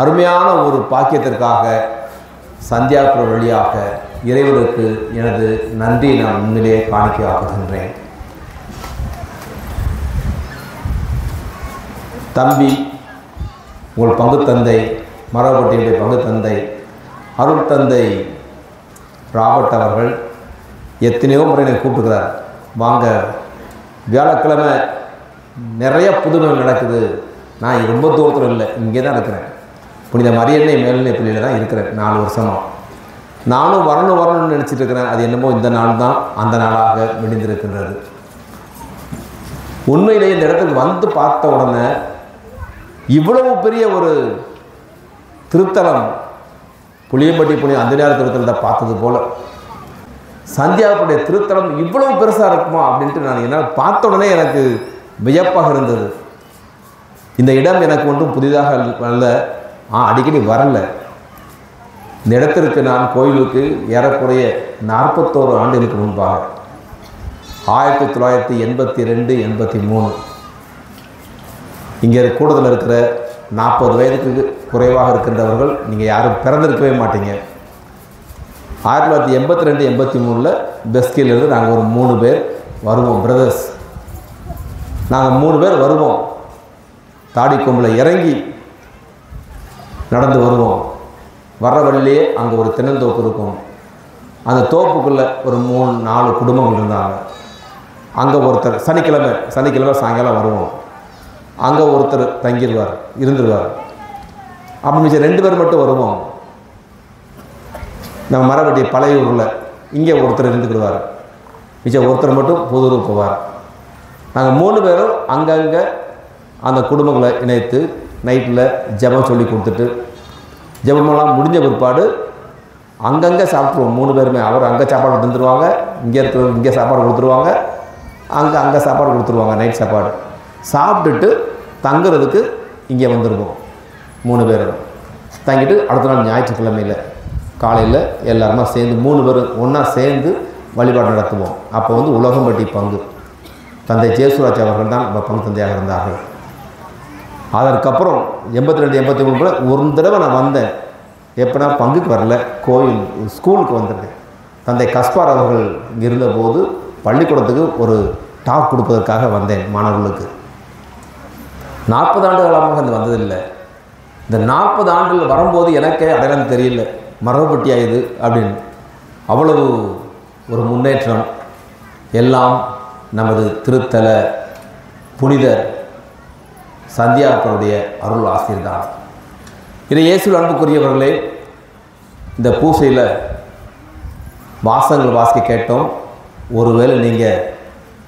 அருமையான ஒரு பாக்கியத்திற்காக சந்தியாகப்புறம் வழியாக இறைவனுக்கு எனது நன்றி நான் உண்மையிலே காணிக்கையாக்குகின்றேன். தம்பி, உங்கள் பங்கு தந்தை, மரபட்டியுடைய பங்கு தந்தை அருள் தந்தை ராபர்ட் அவர்கள் எத்தனையோ முறை என்னை கூப்பிட்டுக்கிறார், வாங்க வியாழக்கிழமை நிறைய புதுமை நடக்குது. நான் ரொம்ப தூரத்தில் இல்லை, இங்கே தான் இருக்கிறேன். புனித மரியன்னை மேல்நிலை பள்ளியில் தான் இருக்கிறேன் 4 வருஷமாக. நானும் வரணும்னு நினச்சிட்டு இருக்கிறேன். அது என்னமோ இந்த நாள் தான் அந்த நாளாக விடிந்திருக்கின்றது. உண்மையிலே இந்த இடத்துக்கு வந்து பார்த்த உடனே இவ்வளவு பெரிய ஒரு திருத்தலம் புளியம்பட்டி அந்தனியார் திருத்தலத்தை பார்த்தது போல் சந்தியாவுடைய திருத்தலம் இவ்வளவு பெருசாக இருக்குமா அப்படின்ட்டு நான் என்னால் பார்த்த உடனே எனக்கு வியப்பாக இருந்தது. இந்த இடம் எனக்கு ஒன்றும் புதிதாக அல்ல, அடிக்கடி வரல. இந்த இடத்திற்கு நான் கோயிலுக்கு ஏறக்குறைய 41 ஆண்டுகளுக்கு முன்பாக 1982, 83 இங்கே கூடுதல் இருக்கிற 40 வயதுக்கு குறைவாக இருக்கின்றவர்கள் நீங்கள் யாரும் பிறந்திருக்கவே மாட்டீங்க. 1982, 83 பெஸ்கிலிருந்து நாங்கள் ஒரு 3 பேர் வருவோம், பிரதர்ஸ். நாங்கள் 3 பேர் வருவோம். தாடி கொம்பில் இறங்கி நடந்து வருவோம். வர்ற வழியிலே அங்கே ஒரு தென்னந்தோப்பு இருக்கும். அந்த தோப்புக்குள்ளே ஒரு 3-4 குடும்பங்கள் இருந்தாங்க. அங்கே ஒருத்தர் சனிக்கிழமை சாயங்காலம் வருவோம். அங்கே ஒருத்தர் இருந்துருவார். அப்படி மிச்சம் 2 பேர் மட்டும் வருவோம். நம்ம மரவட்டி பழையூரில் இங்கே ஒருத்தர் இருந்துக்கிடுவார். மிச்சம் ஒருத்தர் மட்டும் புதூருக்கு போவார். நாங்கள் 3 பேரும் அங்கங்கே அந்த குடும்பங்களை இணைத்து நைட்டில் ஜெபம் சொல்லி கொடுத்துட்டு ஜெபமெல்லாம் முடிஞ்ச பிற்பாடு அங்கங்கே சாப்பிட்ருவோம். 3 பேருமே. அவர் அங்கே சாப்பாடு தந்துடுவாங்க, இங்கே இருக்கிறவங்க இங்கே சாப்பாடு கொடுத்துருவாங்க, அங்கே சாப்பாடு கொடுத்துருவாங்க. நைட் சாப்பாடு சாப்பிட்டுட்டு தங்குறதுக்கு இங்கே வந்துடுவோம். 3 பேரும் தங்கிட்டு அடுத்த நாள் ஞாயிற்றுக்கிழமையில் காலையில் எல்லாருமா சேர்ந்து 3 பேரும் ஒன்றா சேர்ந்து வழிபாடு நடத்துவோம். அப்போ உலகம்பட்டி பங்கு தந்தை ஜேசுராஜ் அவர்கள் தான் நம்ம பங்கு தந்தையாக இருந்தார்கள். அதற்கப்புறம் 82, 83 ஒரு தடவை நான் வந்தேன். எப்போனா பங்குக்கு வரல, கோயில் ஸ்கூலுக்கு வந்திருக்கேன். தந்தை கஸ்பார் அவர்கள் இங்கே இருந்தபோது பள்ளிக்கூடத்துக்கு ஒரு டாக் கொடுப்பதற்காக வந்தேன் மாணவர்களுக்கு. 40 ஆண்டு காலமாக அது வந்ததில்லை. இந்த 40 ஆண்டுகள் வரும்போது எனக்கே அடையாளம் தெரியல, மரபப்பட்டியா இது அப்படின்னு. அவ்வளவு ஒரு முன்னேற்றம். எல்லாம் நமது திருத்தல புனிதர் சந்தியாப்பருடைய அருள் ஆசீர்தான். இதை இயேசுவில் அன்புக்குரியவர்களே, இந்த பூசையில் வாசங்கள் வாசிக்க கேட்டோம். ஒருவேளை நீங்கள்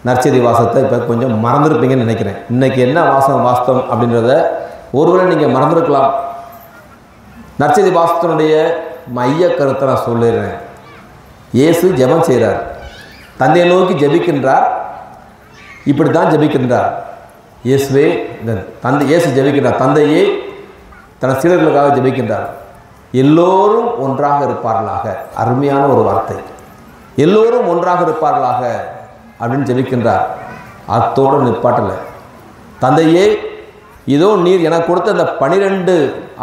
நற்செய்தி வாசத்தை இப்போ கொஞ்சம் மறந்துருப்பீங்கன்னு நினைக்கிறேன். இன்றைக்கி என்ன வாசம் அப்படின்றத ஒருவேளை நீங்கள் மறந்துருக்கலாம். நற்செய்தி வாசத்தினுடைய மைய கருத்தை நான் சொல்லிடுறேன். இயேசு ஜெபம் செய்கிறார், தந்தையை நோக்கி ஜெபிக்கின்றார். இப்படி தான் ஜெபிக்கின்றார். இயேசுவே இயேசு ஜெபிக்கின்றார். தந்தையே தன் சீடர்களுக்காக ஜெபிக்கின்றார். எல்லோரும் ஒன்றாக இருப்பார்களாக. அருமையான ஒரு வார்த்தை. எல்லோரும் ஒன்றாக இருப்பார்களாக அப்படின்னு ஜெபிக்கின்றார். அத்தோடு நிப்பாட்டலை. தந்தையே, இதோ நீர் எனக்கு கொடுத்த அந்த 12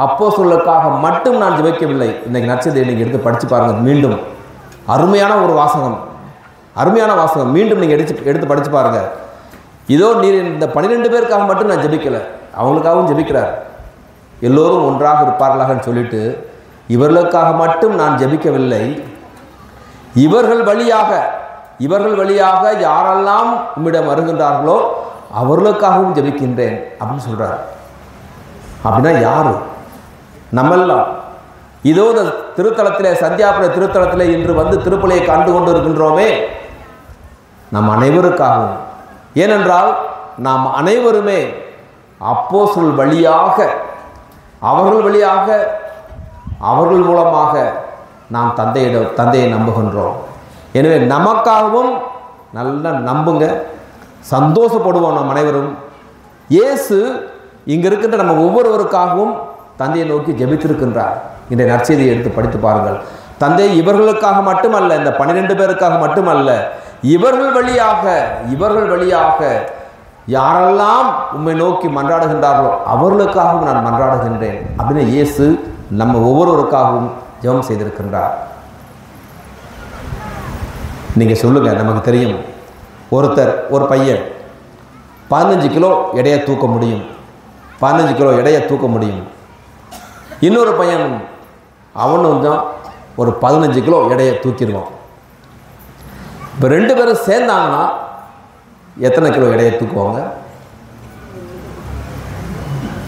அப்போஸ்தலர்களுக்காக மட்டும் நான் ஜெபிக்கவில்லை. இன்றைக்கி நற்செய்தியை நீங்கள் எடுத்து படித்து பாருங்கள். மீண்டும் அருமையான ஒரு வாசகம், அருமையான வாசகம். மீண்டும் நீங்கள் எடுத்து படித்து பாருங்கள். இதோ நீர் இந்த 12 பேருக்காக மட்டும் நான் ஜெபிக்கலை, அவங்களுக்காகவும் ஜெபிக்கிறார். எல்லோரும் ஒன்றாக இருப்பார்களாகன்னு சொல்லிட்டு இவர்களுக்காக மட்டும் நான் ஜெபிக்கவில்லை, இவர்கள் வழியாக யாரெல்லாம் உம்மிடம் வருகின்றார்களோ அவர்களுக்காகவும் ஜெபிக்கின்றேன் அப்படின்னு சொல்கிறார். அப்படின்னா யாரு? நம்மெல்லாம். இதோ இந்த திருத்தலத்திலே, சந்தியாபுர திருத்தலத்திலே இன்று வந்து திருப்பலியை கண்டு கொண்டு இருக்கின்றோமே, நம் அனைவருக்காகவும். ஏனென்றால் நாம் அனைவருமே அப்போஸ்தலர்கள் வழியாக, அவர்கள் மூலமாக நாம் தந்தையை நம்புகின்றோம். எனவே நமக்காகவும் நல்லா நம்புங்க, சந்தோஷப்படுவோம் நாம் அனைவரும். இயேசு இங்கே இருக்கின்ற நம்ம ஒவ்வொருவருக்காகவும் தந்தையை நோக்கி ஜெபித்திருக்கின்றார். இன்றைய நற்செய்தியை எடுத்து படித்து பாருங்கள். தந்தை இவர்களுக்காக மட்டுமல்ல, இந்த 12 பேருக்காக மட்டுமல்ல, இவர்கள் வழியாக யாரெல்லாம் உம்மை நோக்கி மன்றாடுகின்றார்களோ அவர்களுக்காகவும் நான் மன்றாடுகின்றேன் அப்படின்னு இயேசு நம்ம ஒவ்வொருவருக்காகவும் ஜெபம் செய்திருக்கின்றார். நீங்கள் சொல்லுங்கள், நமக்கு தெரியும். ஒரு பையன் 15 கிலோ எடையை தூக்க முடியும், 15 கிலோ எடையை தூக்க முடியும். இன்னொரு பையன் அவனும் தான் ஒரு 15 கிலோ எடையை தூக்கிடுவான். இப்போ 2 பேரும் சேர்ந்தாங்கன்னா எத்தனை கிலோ எடையை தூக்குவாங்க?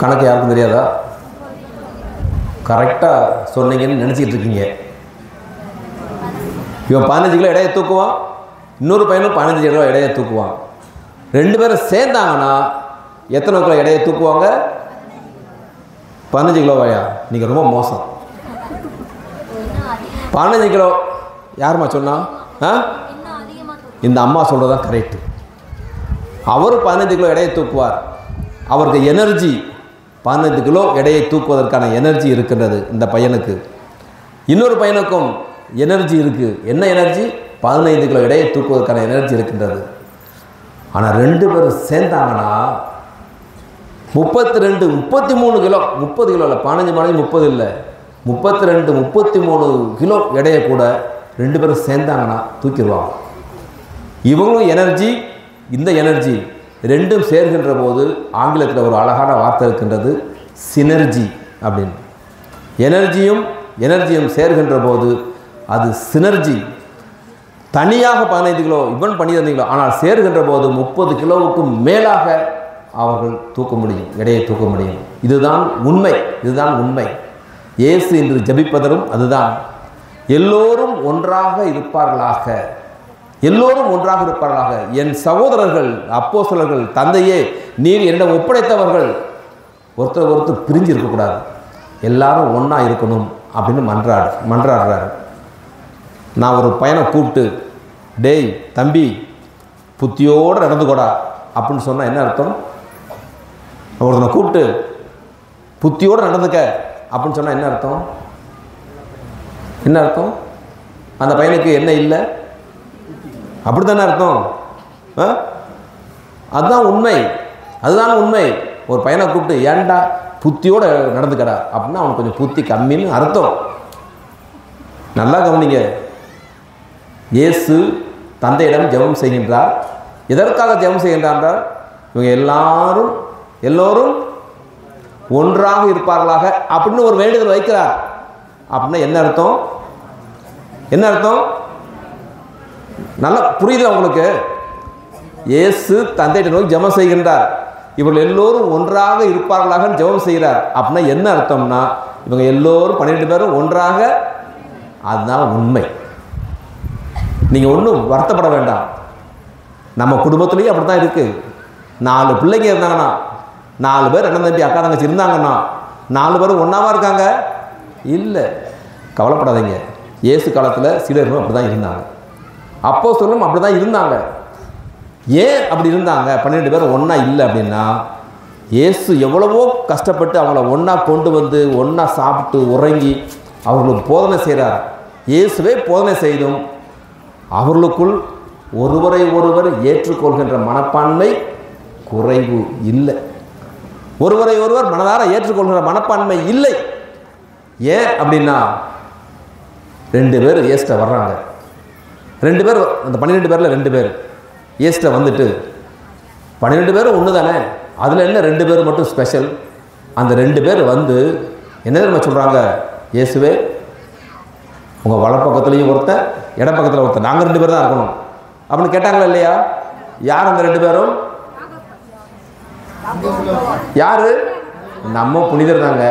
கணக்கு யாருக்கும் தெரியாதா? கரெக்டாக சொன்னீங்கன்னு நினச்சிக்கிட்டு இருக்கீங்க. இவன் 15 கிலோ எடையை தூக்குவான், இன்னொரு பையனும் 15 கிலோ எடையை தூக்குவான். 2 பேரும் சேர்ந்தாங்கன்னா எத்தனை கிலோ எடையை தூக்குவாங்க? 15 கிலோவாயா? நீங்கள் ரொம்ப மோசம். 15 கிலோ யாருமா சொன்னா? இந்த அம்மா சொல்கிறதான் கரெக்டு. அவர் 15 கிலோ எடையை தூக்குவார். அவருக்கு எனர்ஜி 15 கிலோ எடையை தூக்குவதற்கான எனர்ஜி இருக்கின்றது இந்த பையனுக்கு. இன்னொரு பையனுக்கும் எனர்ஜி இருக்குது. என்ன எனர்ஜி? 15 கிலோ எடையை தூக்குவதற்கான எனர்ஜி இருக்கின்றது. ஆனால் 2 பேரும் சேர்ந்தாங்கன்னா 32 33 கிலோ, 30 கிலோ இல்லை, 15 30 இல்லை, 32 33 கிலோ எடையை கூட 2 பேரும் சேர்ந்தாங்கன்னா தூக்கிடுவாங்க. இவங்களும் எனர்ஜி, இந்த எனர்ஜி ரெண்டும் சேர்கின்ற போது ஆங்கிலத்தில் ஒரு அழகான வார்த்தை இருக்கின்றது, சினர்ஜி அப்படின்னு. எனர்ஜியும் சேர்கின்ற போது அது சினர்ஜி. தனியாக 15 கிலோ, இவன் 12 கிலோ, ஆனால் சேர்கின்ற போது 30 கிலோவுக்கு மேலாக அவர்கள் தூக்க முடியும், எடையை தூக்க முடியும். இதுதான் உண்மை. இயேசு இன்று ஜெபிப்பதரும் அதுதான். எல்லோரும் ஒன்றாக இருப்பார்களாக. என் சகோதரர்கள், அப்போஸ்தலர்கள், தந்தையே நீர் என்னிடம் ஒப்படைத்தவர்கள் ஒருத்தர் பிரிஞ்சு இருக்கக்கூடாது, எல்லாரும் ஒன்றா இருக்கணும் அப்படின்னு மன்றாடுறாரு. நான் ஒரு பையனை கூப்பிட்டு, டேய் தம்பி புத்தியோடு நடந்துக்கூடா அப்படின்னு சொன்னால் என்ன அர்த்தம்? ஒருத்தனை கூப்பிட்டு புத்தியோடு நடந்துக்க அப்படின்னு சொன்னால் என்ன அர்த்தம்? அந்த பையனுக்கு என்ன இல்லை அப்படி தானே அர்த்தம்? அதுதான் உண்மை. ஒரு பையனை கூப்பிட்டு ஏன்டா புத்தியோடு நடந்துக்கடா அப்படின்னா அவனுக்கு கொஞ்சம் புத்தி கம்மின்னு அர்த்தம். நல்லா கவனிங்க. இயேசு தந்தையிடம் ஜெபம் செய்கின்றார். எதற்காக ஜெபம் செய்கின்றார்? இவங்க எல்லோரும் ஒன்றாக இருப்பார்களாக அப்படின்னு ஒரு வேண்டுதல் வைக்கிறார். அப்படின்னா என்ன அர்த்தம்? நல்லா புரியுது உங்களுக்கு? இயேசு தந்தையிட்ட நோக்கி ஜெபம் செய்கின்றார். இவர்கள் எல்லோரும் ஒன்றாக இருப்பார்களாக ஜெபம் செய்கிறார். அப்படின்னா என்ன அர்த்தம்னா இவங்க எல்லோரும் 12 பேரும் ஒன்றாக. அதுதான் உண்மை. நீங்கள் ஒன்றும் வருத்தப்பட வேண்டாம். நம்ம குடும்பத்துலேயும் அப்படி தான் இருக்குது. 4 பிள்ளைங்க இருந்தாங்கன்னா, 4 பேர் அண்ணன் தம்பி அக்கா தங்கச்சி இருந்தாங்கன்னா 4 பேரும் ஒன்றாவா இருக்காங்க? இல்லை, கவலைப்படாதீங்க. இயேசு காலத்தில் சீடர்களும் அப்படி தான் இருந்தாங்க, அப்போஸ்தலரும் அப்படி தான் இருந்தாங்க. ஏன் அப்படி இருந்தாங்க? 12 பேர் ஒன்றா இல்லை அப்படின்னா, இயேசு எவ்வளவோ கஷ்டப்பட்டு அவங்கள ஒன்றா கொண்டு வந்து ஒன்றா சாப்பிட்டு உறங்கி அவர்களுக்கு போதனை செய்கிறார். இயேசுவே போதனை செய்தும் அவர்களுக்குள் ஒருவரை ஒருவர் ஏற்றுக்கொள்கின்ற மனப்பான்மை குறைவு இல்லை. ஒருவரை ஒருவர் மனதார ஏற்றுக்கொள்கிற மனப்பான்மை இல்லை. ஏன் அப்படின்னா 2 பேர் இயேசுட்ட வர்றாங்க. 2 பேர், அந்த 12 பேரில் 2 பேர் இயேசுட்ட வந்துட்டு, 12 பேரும் ஒன்று தானே, அதில் என்ன 2 பேர் மட்டும் ஸ்பெஷல்? அந்த 2 பேர் வந்து என்ன தெரியுமா சொல்கிறாங்க? இயேசுவே உங்கள் வலப்பக்கத்துலேயும் ஒருத்தன், இடப்பக்கத்தில் ஒருத்தன், நாங்கள் 2 பேர் தான் இருக்கணும் அப்படின்னு கேட்டாங்களா இல்லையா? யார் அந்த 2 பேரும்? யாரு? நம்ம புனிதர் தாங்க.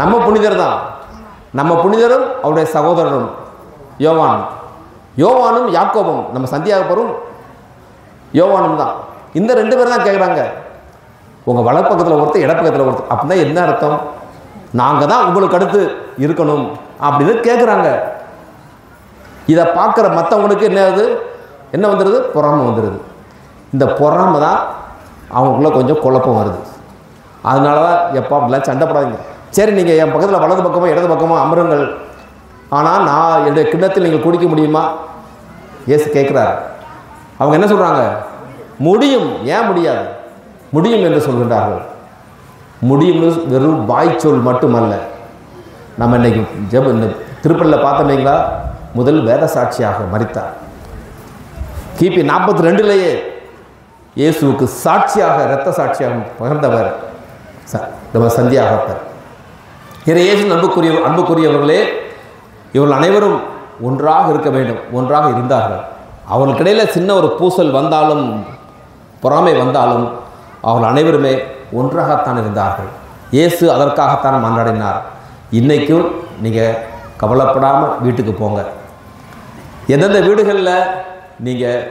நம்ம புனிதரும் அவருடைய சகோதரரும் யோவானும் யாக்கோபும், நம்ம சந்தியாகப்பரும் யோவானும் தான். இந்த 2 பேர் தான் கேட்குறாங்க, உங்கள் வலப்பக்கத்தில் ஒருத்தர் இடப்பக்கத்தில் ஒருத்தர். அப்படின்னா என்ன அர்த்தம்? நாங்கள் தான் உங்களுக்கு அடுத்து இருக்கணும் அப்படின்னு கேட்குறாங்க. இதை பார்க்குற மற்றவங்களுக்கு என்ன வந்துடுது? பொறாமை வந்துடுது. இந்த பொறாமை தான் அவங்களுக்குள்ள கொஞ்சம் குழப்பம் வருது. அதனால தான் எப்போ அப்படிலாம் சண்டை போடாதீங்க. சரி, நீங்கள் என் பக்கத்தில் வலது பக்கமோ இடது பக்கமோ அமருங்கள், ஆனால் நான் என்னுடைய கிண்ணத்தில் நீங்கள் குடிக்க முடியுமா? இயேசு கேட்குறாரு. அவங்க என்ன சொல்கிறாங்க? முடியும். ஏன் முடியாது? முடியும் என்று சொல்கின்றார்கள். முடியும்னு வெறும் வாய்ச்சொல் மட்டுமல்ல. நம்ம இன்றைக்கி இந்த திருப்பலியில் பார்த்தோம்ங்களா, முதல் வேத சாட்சியாக மரித்தார். கிபி 42லேயே இயேசுவுக்கு சாட்சியாக, இரத்த சாட்சியாக பகிர்ந்தவர் நம்ம சந்தியாகப்பர். இயேசு அன்புக்குரியவர்களே, இவர்கள் அனைவரும் ஒன்றாக இருக்க வேண்டும். ஒன்றாக இருந்தார்கள். அவர்களுக்கிடையில் சின்ன ஒரு பூசல் வந்தாலும், பொறாமை வந்தாலும், அவர்கள் அனைவருமே ஒன்றாகத்தான் இருந்தார்கள். இயேசு அதற்காகத்தான் மன்றாடினார். இன்றைக்கும் நீங்கள் கவலைப்படாமல் வீட்டுக்கு போங்க. எந்தெந்த வீடுகளில் நீங்கள்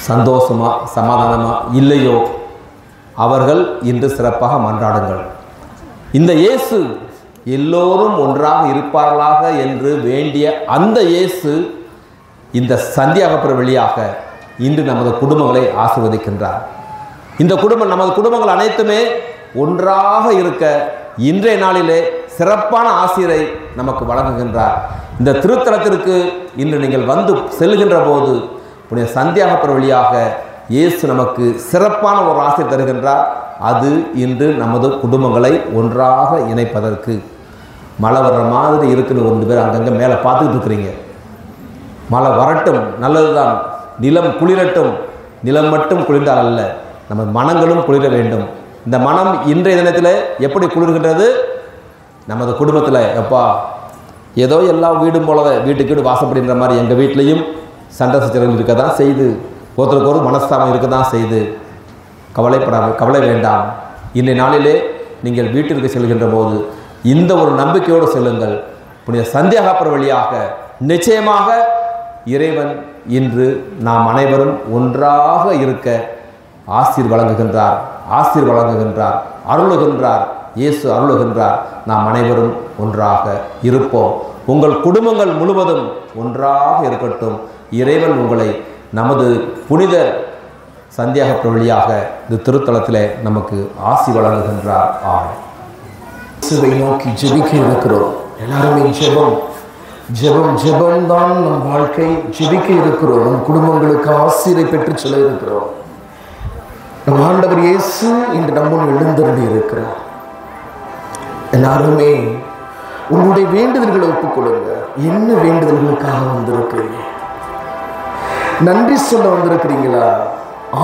சந்தோஷமாக சமாதானமாக இல்லையோ அவர்கள் இன்று சிறப்பாக மன்றாடுங்கள். இந்த இயேசு எல்லோரும் ஒன்றாக இருப்பார்களாக என்று வேண்டிய அந்த இயேசு இந்த சந்தியாகப்பர் வழியாக இன்று நமது குடும்பங்களை ஆசீர்வதிக்கின்றார். இந்த நமது குடும்பங்கள் அனைத்துமே ஒன்றாக இருக்க இன்றைய நாளிலே சிறப்பான ஆசிரை நமக்கு வழங்குகின்றார். இந்த திருத்தலத்திற்கு இன்று நீங்கள் வந்து செல்கின்ற போது புனித சந்தியாகப்பர் வழியாக இயேசு நமக்கு சிறப்பான ஒரு ஆசிர் தருகின்றார். அது இன்று நமது குடும்பங்களை ஒன்றாக இணைப்பதற்கு. மழை வர்ற மாதிரி இருக்குன்னு 2 பேர் அங்கங்கே மேலே பார்த்துக்கிட்டு இருக்கிறீங்க. மழை வரட்டும், நல்லதுதான். நிலம் குளிரட்டும். நிலம் மட்டும் குளிர்ந்தால் அல்ல, நம்ம மனங்களும் குளிர வேண்டும். இந்த மனம் இன்றைய தினத்தில் எப்படி குளிர்கின்றது? நமது குடும்பத்தில் எப்பா ஏதோ எல்லா வீடும் போலவே வீட்டுக்கு வீடு வாசப்படுகின்ற மாதிரி எங்கள் வீட்லேயும் சண்டை சச்சரவுகள் இருக்க தான் செய்து, ஒருத்தருக்கு ஒரு மனஸ்தாபம் இருக்க தான் செய்து. கவலை வேண்டாம். இன்றைய நாளிலே நீங்கள் வீட்டிற்கு செல்கின்ற போது இந்த ஒரு நம்பிக்கையோடு செல்லுங்கள். புனித சந்தியாகப்பர் வழியாக நிச்சயமாக இறைவன் இன்று நாம் அனைவரும் ஒன்றாக இருக்க ஆசீர் வழங்குகின்றார், அருளுகின்றார். இயேசு அருளுகின்றார். நாம் அனைவரும் ஒன்றாக இருப்போம். உங்கள் குடும்பங்கள் முழுவதும் ஒன்றாக இருக்கட்டும். இறைவன் உங்களை நமது புனித சந்தியாகப்பர் வழியாக இந்த திருத்தலத்திலே நமக்கு ஆசி வழங்குகின்றார். ஆமென். இயேசுவை நோக்கி ஜெபிக்க இருக்கிறோம். எல்லாருமே ஜெபம் தான் நம் வாழ்க்கை. ஜெபிக்க இருக்கிறோம். நம் குடும்பங்களுக்கு ஆசீரை பெற்று செல்ல இருக்கிறோம். நம் ஆண்டவர் இயேசு இன்று நம்முன் எழுந்தருளி இருக்கிறார். எல்லாருமே உங்களுடைய வேண்டுதல்களை ஒப்புக்கொள்ளுங்க. என்ன வேண்டுதல்களுக்காக வந்திருக்கிறீங்க? நன்றி சொல்ல வந்திருக்கிறீங்களா?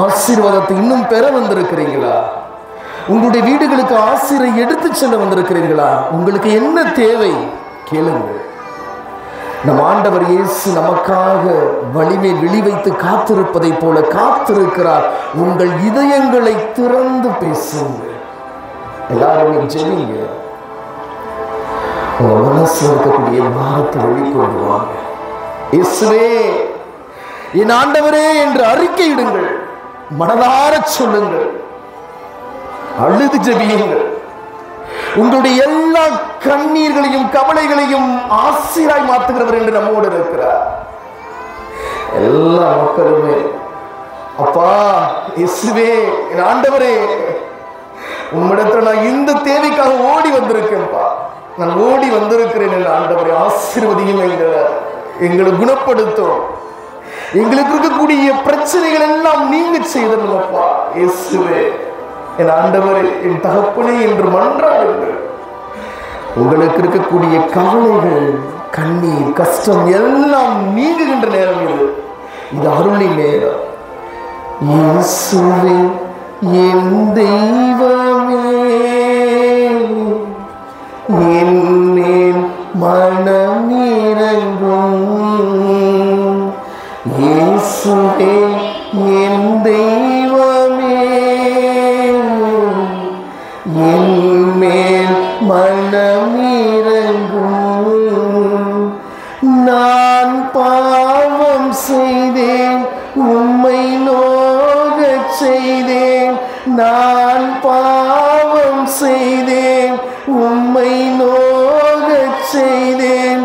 ஆசீர்வாதத்தை இன்னும் பெற வந்திருக்கிறீங்களா? உங்களுடைய வீடுகளுக்கு ஆசீரை எடுத்து செல்ல வந்திருக்கிறீர்களா? உங்களுக்கு என்ன தேவை கேளுங்க. நம் ஆண்டவர் இயேசு நமக்காக வலிமை விழிவைத்து காத்திருப்பதை போல காத்திருக்கிறார். உங்கள் இதயங்களை திறந்து பேசுங்க. எல்லாருமே ஜெபிங்க. உங்க மனசு இருக்கக்கூடிய பாரத்தை வெளிக்கொண்டு வாங்க. இயேசுவே, என் ஆண்டவரே என்று அறிக்கையிடுங்கள். மனதார சொல்லுங்கள். அழுது ஜெபியுங்கள். உங்களுடைய எல்லா கண்ணீர்களையும் கவலைகளையும் ஆசீராய் மாற்றுகிறவர் என்று நம்மோடு இருக்கிறார். எல்லா மக்களுமே அப்பா இயேசுவே, என் ஆண்டவரே, உம்மிடத்துல நான் இந்த தேவைக்காக ஓடி வந்திருக்கேன்ப்பா. நான் ஓடி வந்திருக்கிறேன். என் ஆண்டவரே, ஆசீர்வதியும் எங்களை குணப்படுத்தும். எங்களுக்கு இருக்கக்கூடிய பிரச்சனைகள் எல்லாம் நீங்க செய்தப்பா. இயேசுவே, என் ஆண்டவரே, என் தகப்பனே என்று மன்றாடுங்கள். உங்களுக்கு இருக்கக்கூடிய கவலைகள், கண்ணீர், கஷ்டம் எல்லாம் நீங்குகின்ற நேரம் இது அருளின் நேரம். இயேசுவே, என் தெய்வமே, என் மனம் இறங்கும். இயேசுவே, என் தெய்வமே, என் மேல் மனம் இறங்கும். நான் பாவம் செய்தேன், உம்மை நோகச் செய்தேன். நான் பாவம் செய்தேன், உம்மை நோகச் செய்தேன்.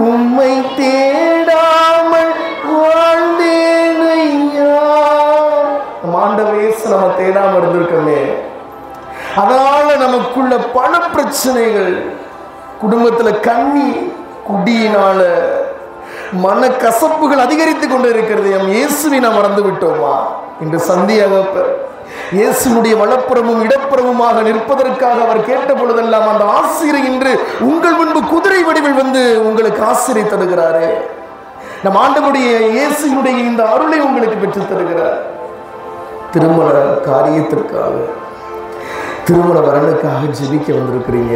உம்மை தேடாமல் வாழ்ந்தேன் ஐயா. ஆண்டவரே, நம்ம தேடாம இருந்திருக்கோமே, அதனால நமக்குள்ள பல பிரச்சனைகள், குடும்பத்துல கண்ணீர், குடியினால மன கசப்புகள் அதிகரித்து கொண்டு இருக்கிறது. எம் இயேசுவை நாம் மறந்து விட்டோமா? இன்று சந்தியாகப்பர் இயேசுனுடைய வலப்புறமும் இடப்புறமுமாக நிற்பதற்காக அவர் கேட்ட பொழுதெல்லாம் அந்த ஆசிரை இன்று உங்கள் முன்பு குதிரை வடிவில் வந்து உங்களுக்கு ஆசிரை தருகிறாரே. நம் ஆண்டவருடைய இயேசுனுடைய இந்த அருளை உங்களுக்கு பெற்று தருகிறார். திருமண காரியத்திற்காக, திருமண வரனுக்காக ஜெபிக்க வந்திருக்கிறீங்க.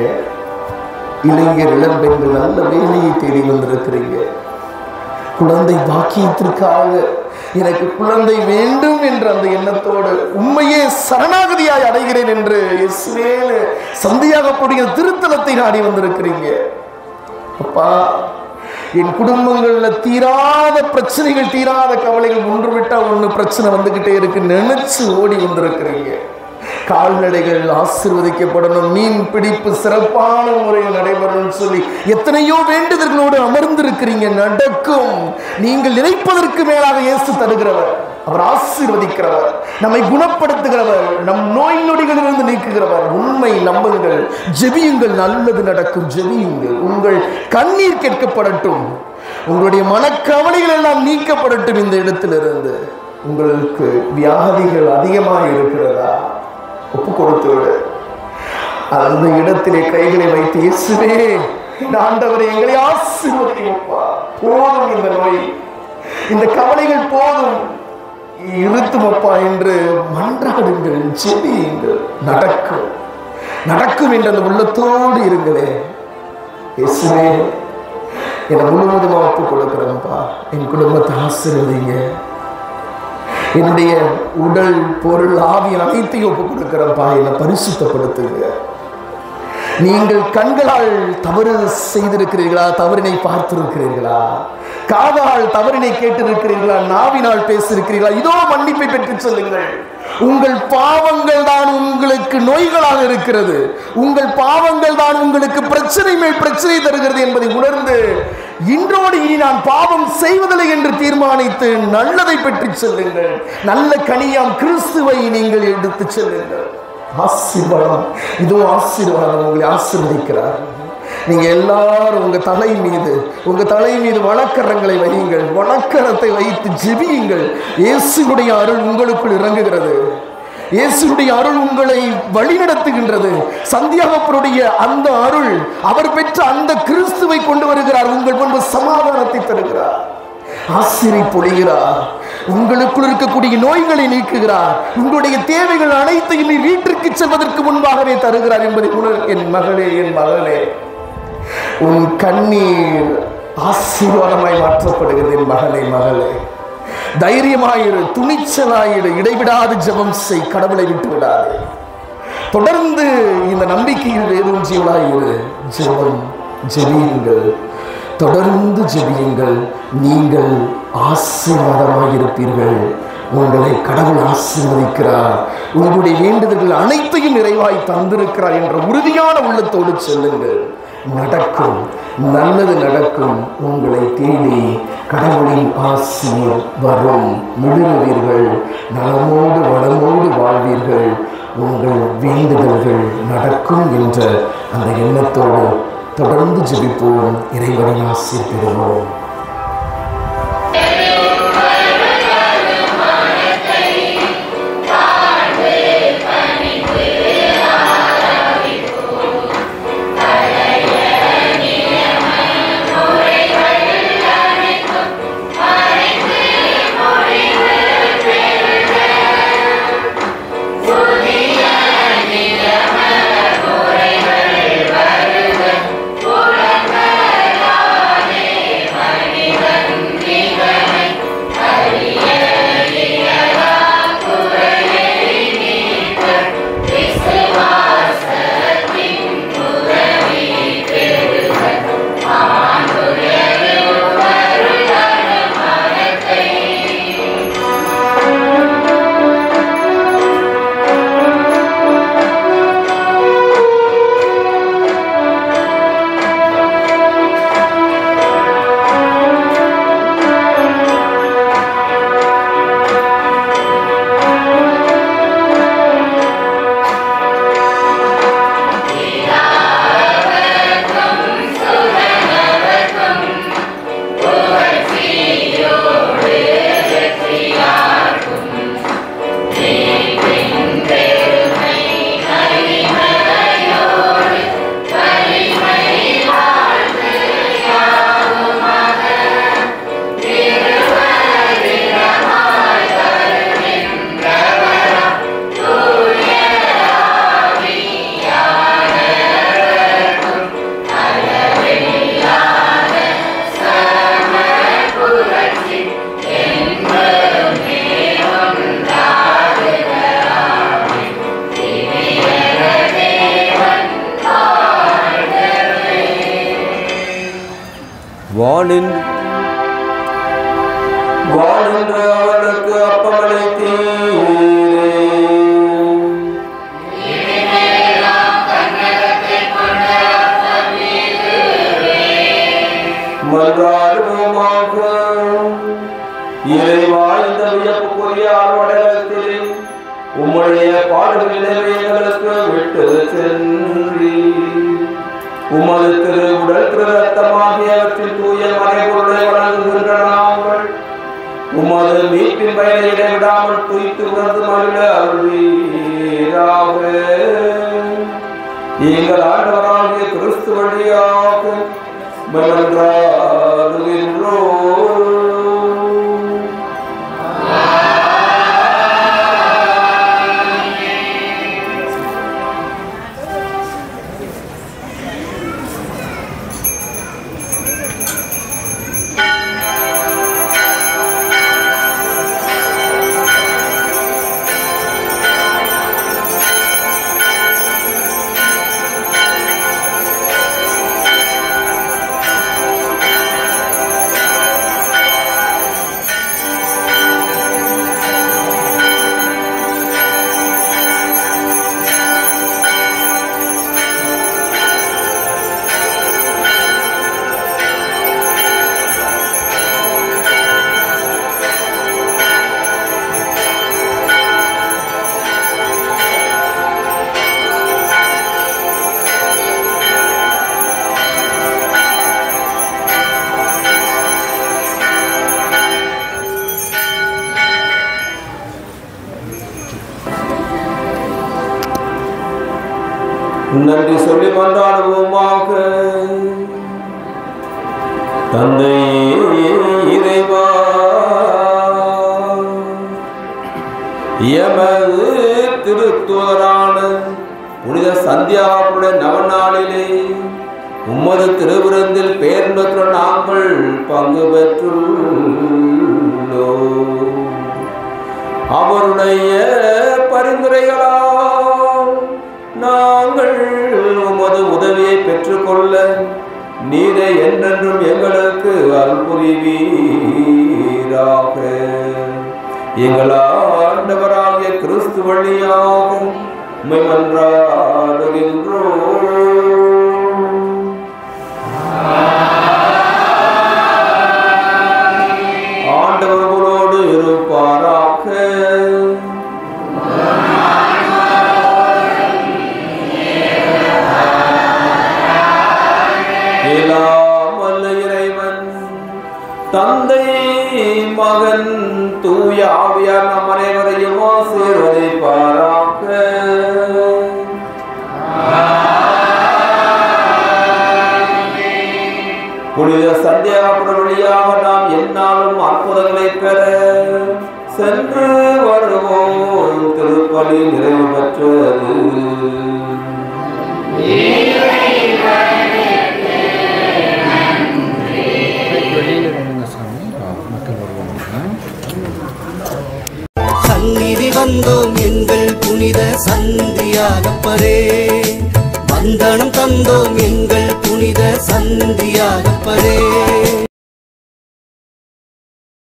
இளைஞர் இளம்பெண்கள் நல்ல வேலையை தேடி வந்திருக்கிறீங்க. குழந்தை பாக்கியத்திற்காக எனக்கு குழந்தை வேண்டும் என்ற அந்த எண்ணத்தோடு உண்மையே சரணாகதியாய் அடைகிறேன் என்று சந்தியாகப்பருடைய திருத்தலத்தை நாடி வந்திருக்கிறீங்க. அப்பா, என் குடும்பங்கள்ல தீராத பிரச்சனைகள், தீராத கவலைகள், ஒன்று விட்டா ஒன்று பிரச்சனை வந்துகிட்டே இருக்கு நினைச்சு ஓடி வந்திருக்கிறீங்க. கால்நடைகள் ஆசீர்வதிக்கப்படணும், மீன் பிடிப்பு சிறப்பான முறையில் நடைபெறணும்னு சொல்லி எத்தனையோ வேண்டுதல்களோடு அமர்ந்திருக்கிறீங்க. நடக்கும். நீங்கள் நினைப்பதற்கு மேலாக இயேசு தருகிறவர், அவர் ஆசீர்வதிக்கிறவர், நம்மை குணப்படுத்துகிறவர், நம் நோய் நொடிகளிலிருந்து நீக்குகிறவர். உண்மை நம்புங்கள், ஜெபியுங்கள், நல்லது நடக்கும். ஜெபியுங்கள், உங்கள் கண்ணீர் கேட்கப்படட்டும், உங்களுடைய மனக்கவலைகள் எல்லாம் நீக்கப்படட்டும். இந்த இடத்திலிருந்து உங்களுக்கு வியாதிகள் அதிகமாக இருக்கிறதா? ஒப்பு கொடுத்து விடு. அந்த இடத்திலே கைகளை வைத்து, இயேசுவே ஆண்டவரே எங்களை ஆசீர்வதிப்பா, போதும் இந்த நோய், இந்த கவலைகள் போதும், இருத்துமப்பா என்று மன்றாடுங்கள், ஜெபியுங்கள். நடக்கும், நடக்கும் என்ற அந்த உள்ளத்தோடு இருங்களே. இயேசுவே என்னை முழுவதுமா ஒப்பு கொடுக்கிறேன்ப்பா, என் குடும்பத்தை ஆசீர்வதிங்க, என்னுடைய உடல் பொருள் ஆவி அனைத்தையும் ஒப்பு கொடுக்கிறப்பா, என்னை பரிசுத்தப்படுத்துங்க. நீங்கள் கண்களால் தவறு செய்திருக்கிறீர்களா? தவறினை பார்த்திருக்கிறீர்களா? காதால் தவறினை கேட்டிருக்கிறீர்களா? நாவினால் பேசியிருக்கிறீர்களா? இதோ மன்னிப்பை பெற்று சொல்லுங்கள். உங்கள் பாவங்கள் தான் உங்களுக்கு நோய்களாக இருக்கிறது, உங்கள் பாவங்கள் தான் உங்களுக்கு பிரச்சனை மேல் பிரச்சனை தருகிறது என்பதை உணர்ந்து, இன்றோடு இனி நான் பாவம் செய்வதில்லை என்று தீர்மானித்து நல்லதை பெற்று செல்லுங்கள். நல்ல கனியாம் கிறிஸ்துவை நீங்கள் எடுத்து செல்லுங்கள். ஆசீர்வாதம், இதோ ஆசீர்வாதம் உங்களை ஆசீர்வதிக்கிறார். நீங்க எல்லாரும் உங்க தலை மீது வணக்கரங்களை வையுங்கள். வணக்கரத்தை வைத்து ஜெபியுங்கள். இயேசுடைய அருள் உங்களுக்குள் இறங்குகிறது. இயேசுடைய அருள் உங்களை வழிநடத்துகின்றது. சந்தியாகப்பருடைய அந்த அருள், அவர் பெற்ற அந்த கிறிஸ்துவை கொண்டு வருகிறார். உங்கள் முன்பு சமாதானத்தை தருகிறார், ஆசீரை பொழிகிறார், உங்களுக்குள் இருக்கக்கூடிய நோய்களை நீக்குகிறார், உங்களுடைய தேவைகள் அனைத்தையும் நீ வீட்டிற்கு செல்வதற்கு முன்பாகவே தருகிறார் என்பதை உணர். என் மகளே, என் மகளே, உன் கண்ணீர் ஆசீர்வாதமாய் மாற்றப்படுகிறது. என் மகளே, மகளே, தைரியமாயிரு, துணிச்சலாயிரு, இடைவிடாது ஜெபம் செய், கடவுளை விட்டு விடாதே. தொடர்ந்து இந்த நம்பிக்கையில் வேறும் ஜீவனாயிரு. ஜெபியுங்கள், தொடர்ந்து ஜெபியுங்கள். நீங்கள் ஆசீர்வாதமாயிருப்பீர்கள். உங்களை கடவுள் ஆசீர்வதிக்கிறார். உங்களுடைய வேண்டுதல்கள் அனைத்தையும் நிறைவாய் தந்திருக்கிறார் என்ற உறுதியான உள்ளத்தோடு செல்லுங்கள். நடக்கும், நல்லது நடக்கும். உங்களை தேடி கடவுளின் ஆசீர் வரும். மிளிருவீர்கள், நலமோடு வளமோடு வாழ்வீர்கள். உங்கள் வேண்டுதல்கள் நடக்கும் என்ற அந்த எண்ணத்தோடு தொடர்ந்து ஜெபிப்போம். இறைவனின் ஆசீர் பெறுவோம். வாழ்கின்ற அவனுக்கு அப்பமளித்தீரே. மன்றாடுவோமாக. இறைவா, இந்த வியப்புக்குரிய ஆர்வடலத்தில் உம்முடைய பாடுகளை எங்களுக்கு விட்டு சென்றி உமது திரு உடல் திரு ரத்தமாகியவற்றின் தூய மறைபொருளை வழங்குகின்ற நாங்கள் உமது மீட்பின் பயனை இடைவிடாமல் துய்த்து உணர்ந்து மகிழ அருள்வீராக. எங்கள் ஆண்டவராகிய கிறிஸ்து வழியாக மன்றாடுகின்றோம். நன்றி சொல்லி மன்றாடுவோமாக. தந்தையே இறைவா, எமது திருத்தூதரான புனித சந்தியாவுடைய நவநாளிலே உமது திருவிருந்தில் பேர்ந்த நாங்கள் பங்கு பெற்றுள்ளோம். அவருடைய பரிந்துரைகளால் நாங்கள் உமது உதவியை பெற்றுக்கொள்ள நீரே என்றென்றும் எங்களுக்கு அருள் புரிவீராக. எங்கள் ஆண்டவராகிய கிறிஸ்து வழியாக உம்மை மன்றாடுகின்றோம். ஆண்டவர் உங்களோடு இருப்பாராக. இறைவன் தந்தை மகன் தூய ஆவியார் நம் அனைவரையும் ஆசீர்வதிப்பாராக. புனித சந்தியாபுரம் வழியாக நாம் எந்நாளும் அற்புதங்களை பெற சென்று வருவோம். திருப்பலி நிறைவு பெற்றது. சந்நிதி வந்தோம் எங்கள் புனித சந்தியாகப்பரே, வந்தனம் தந்தோம் எங்கள் புனித சந்தியாகப்பரே.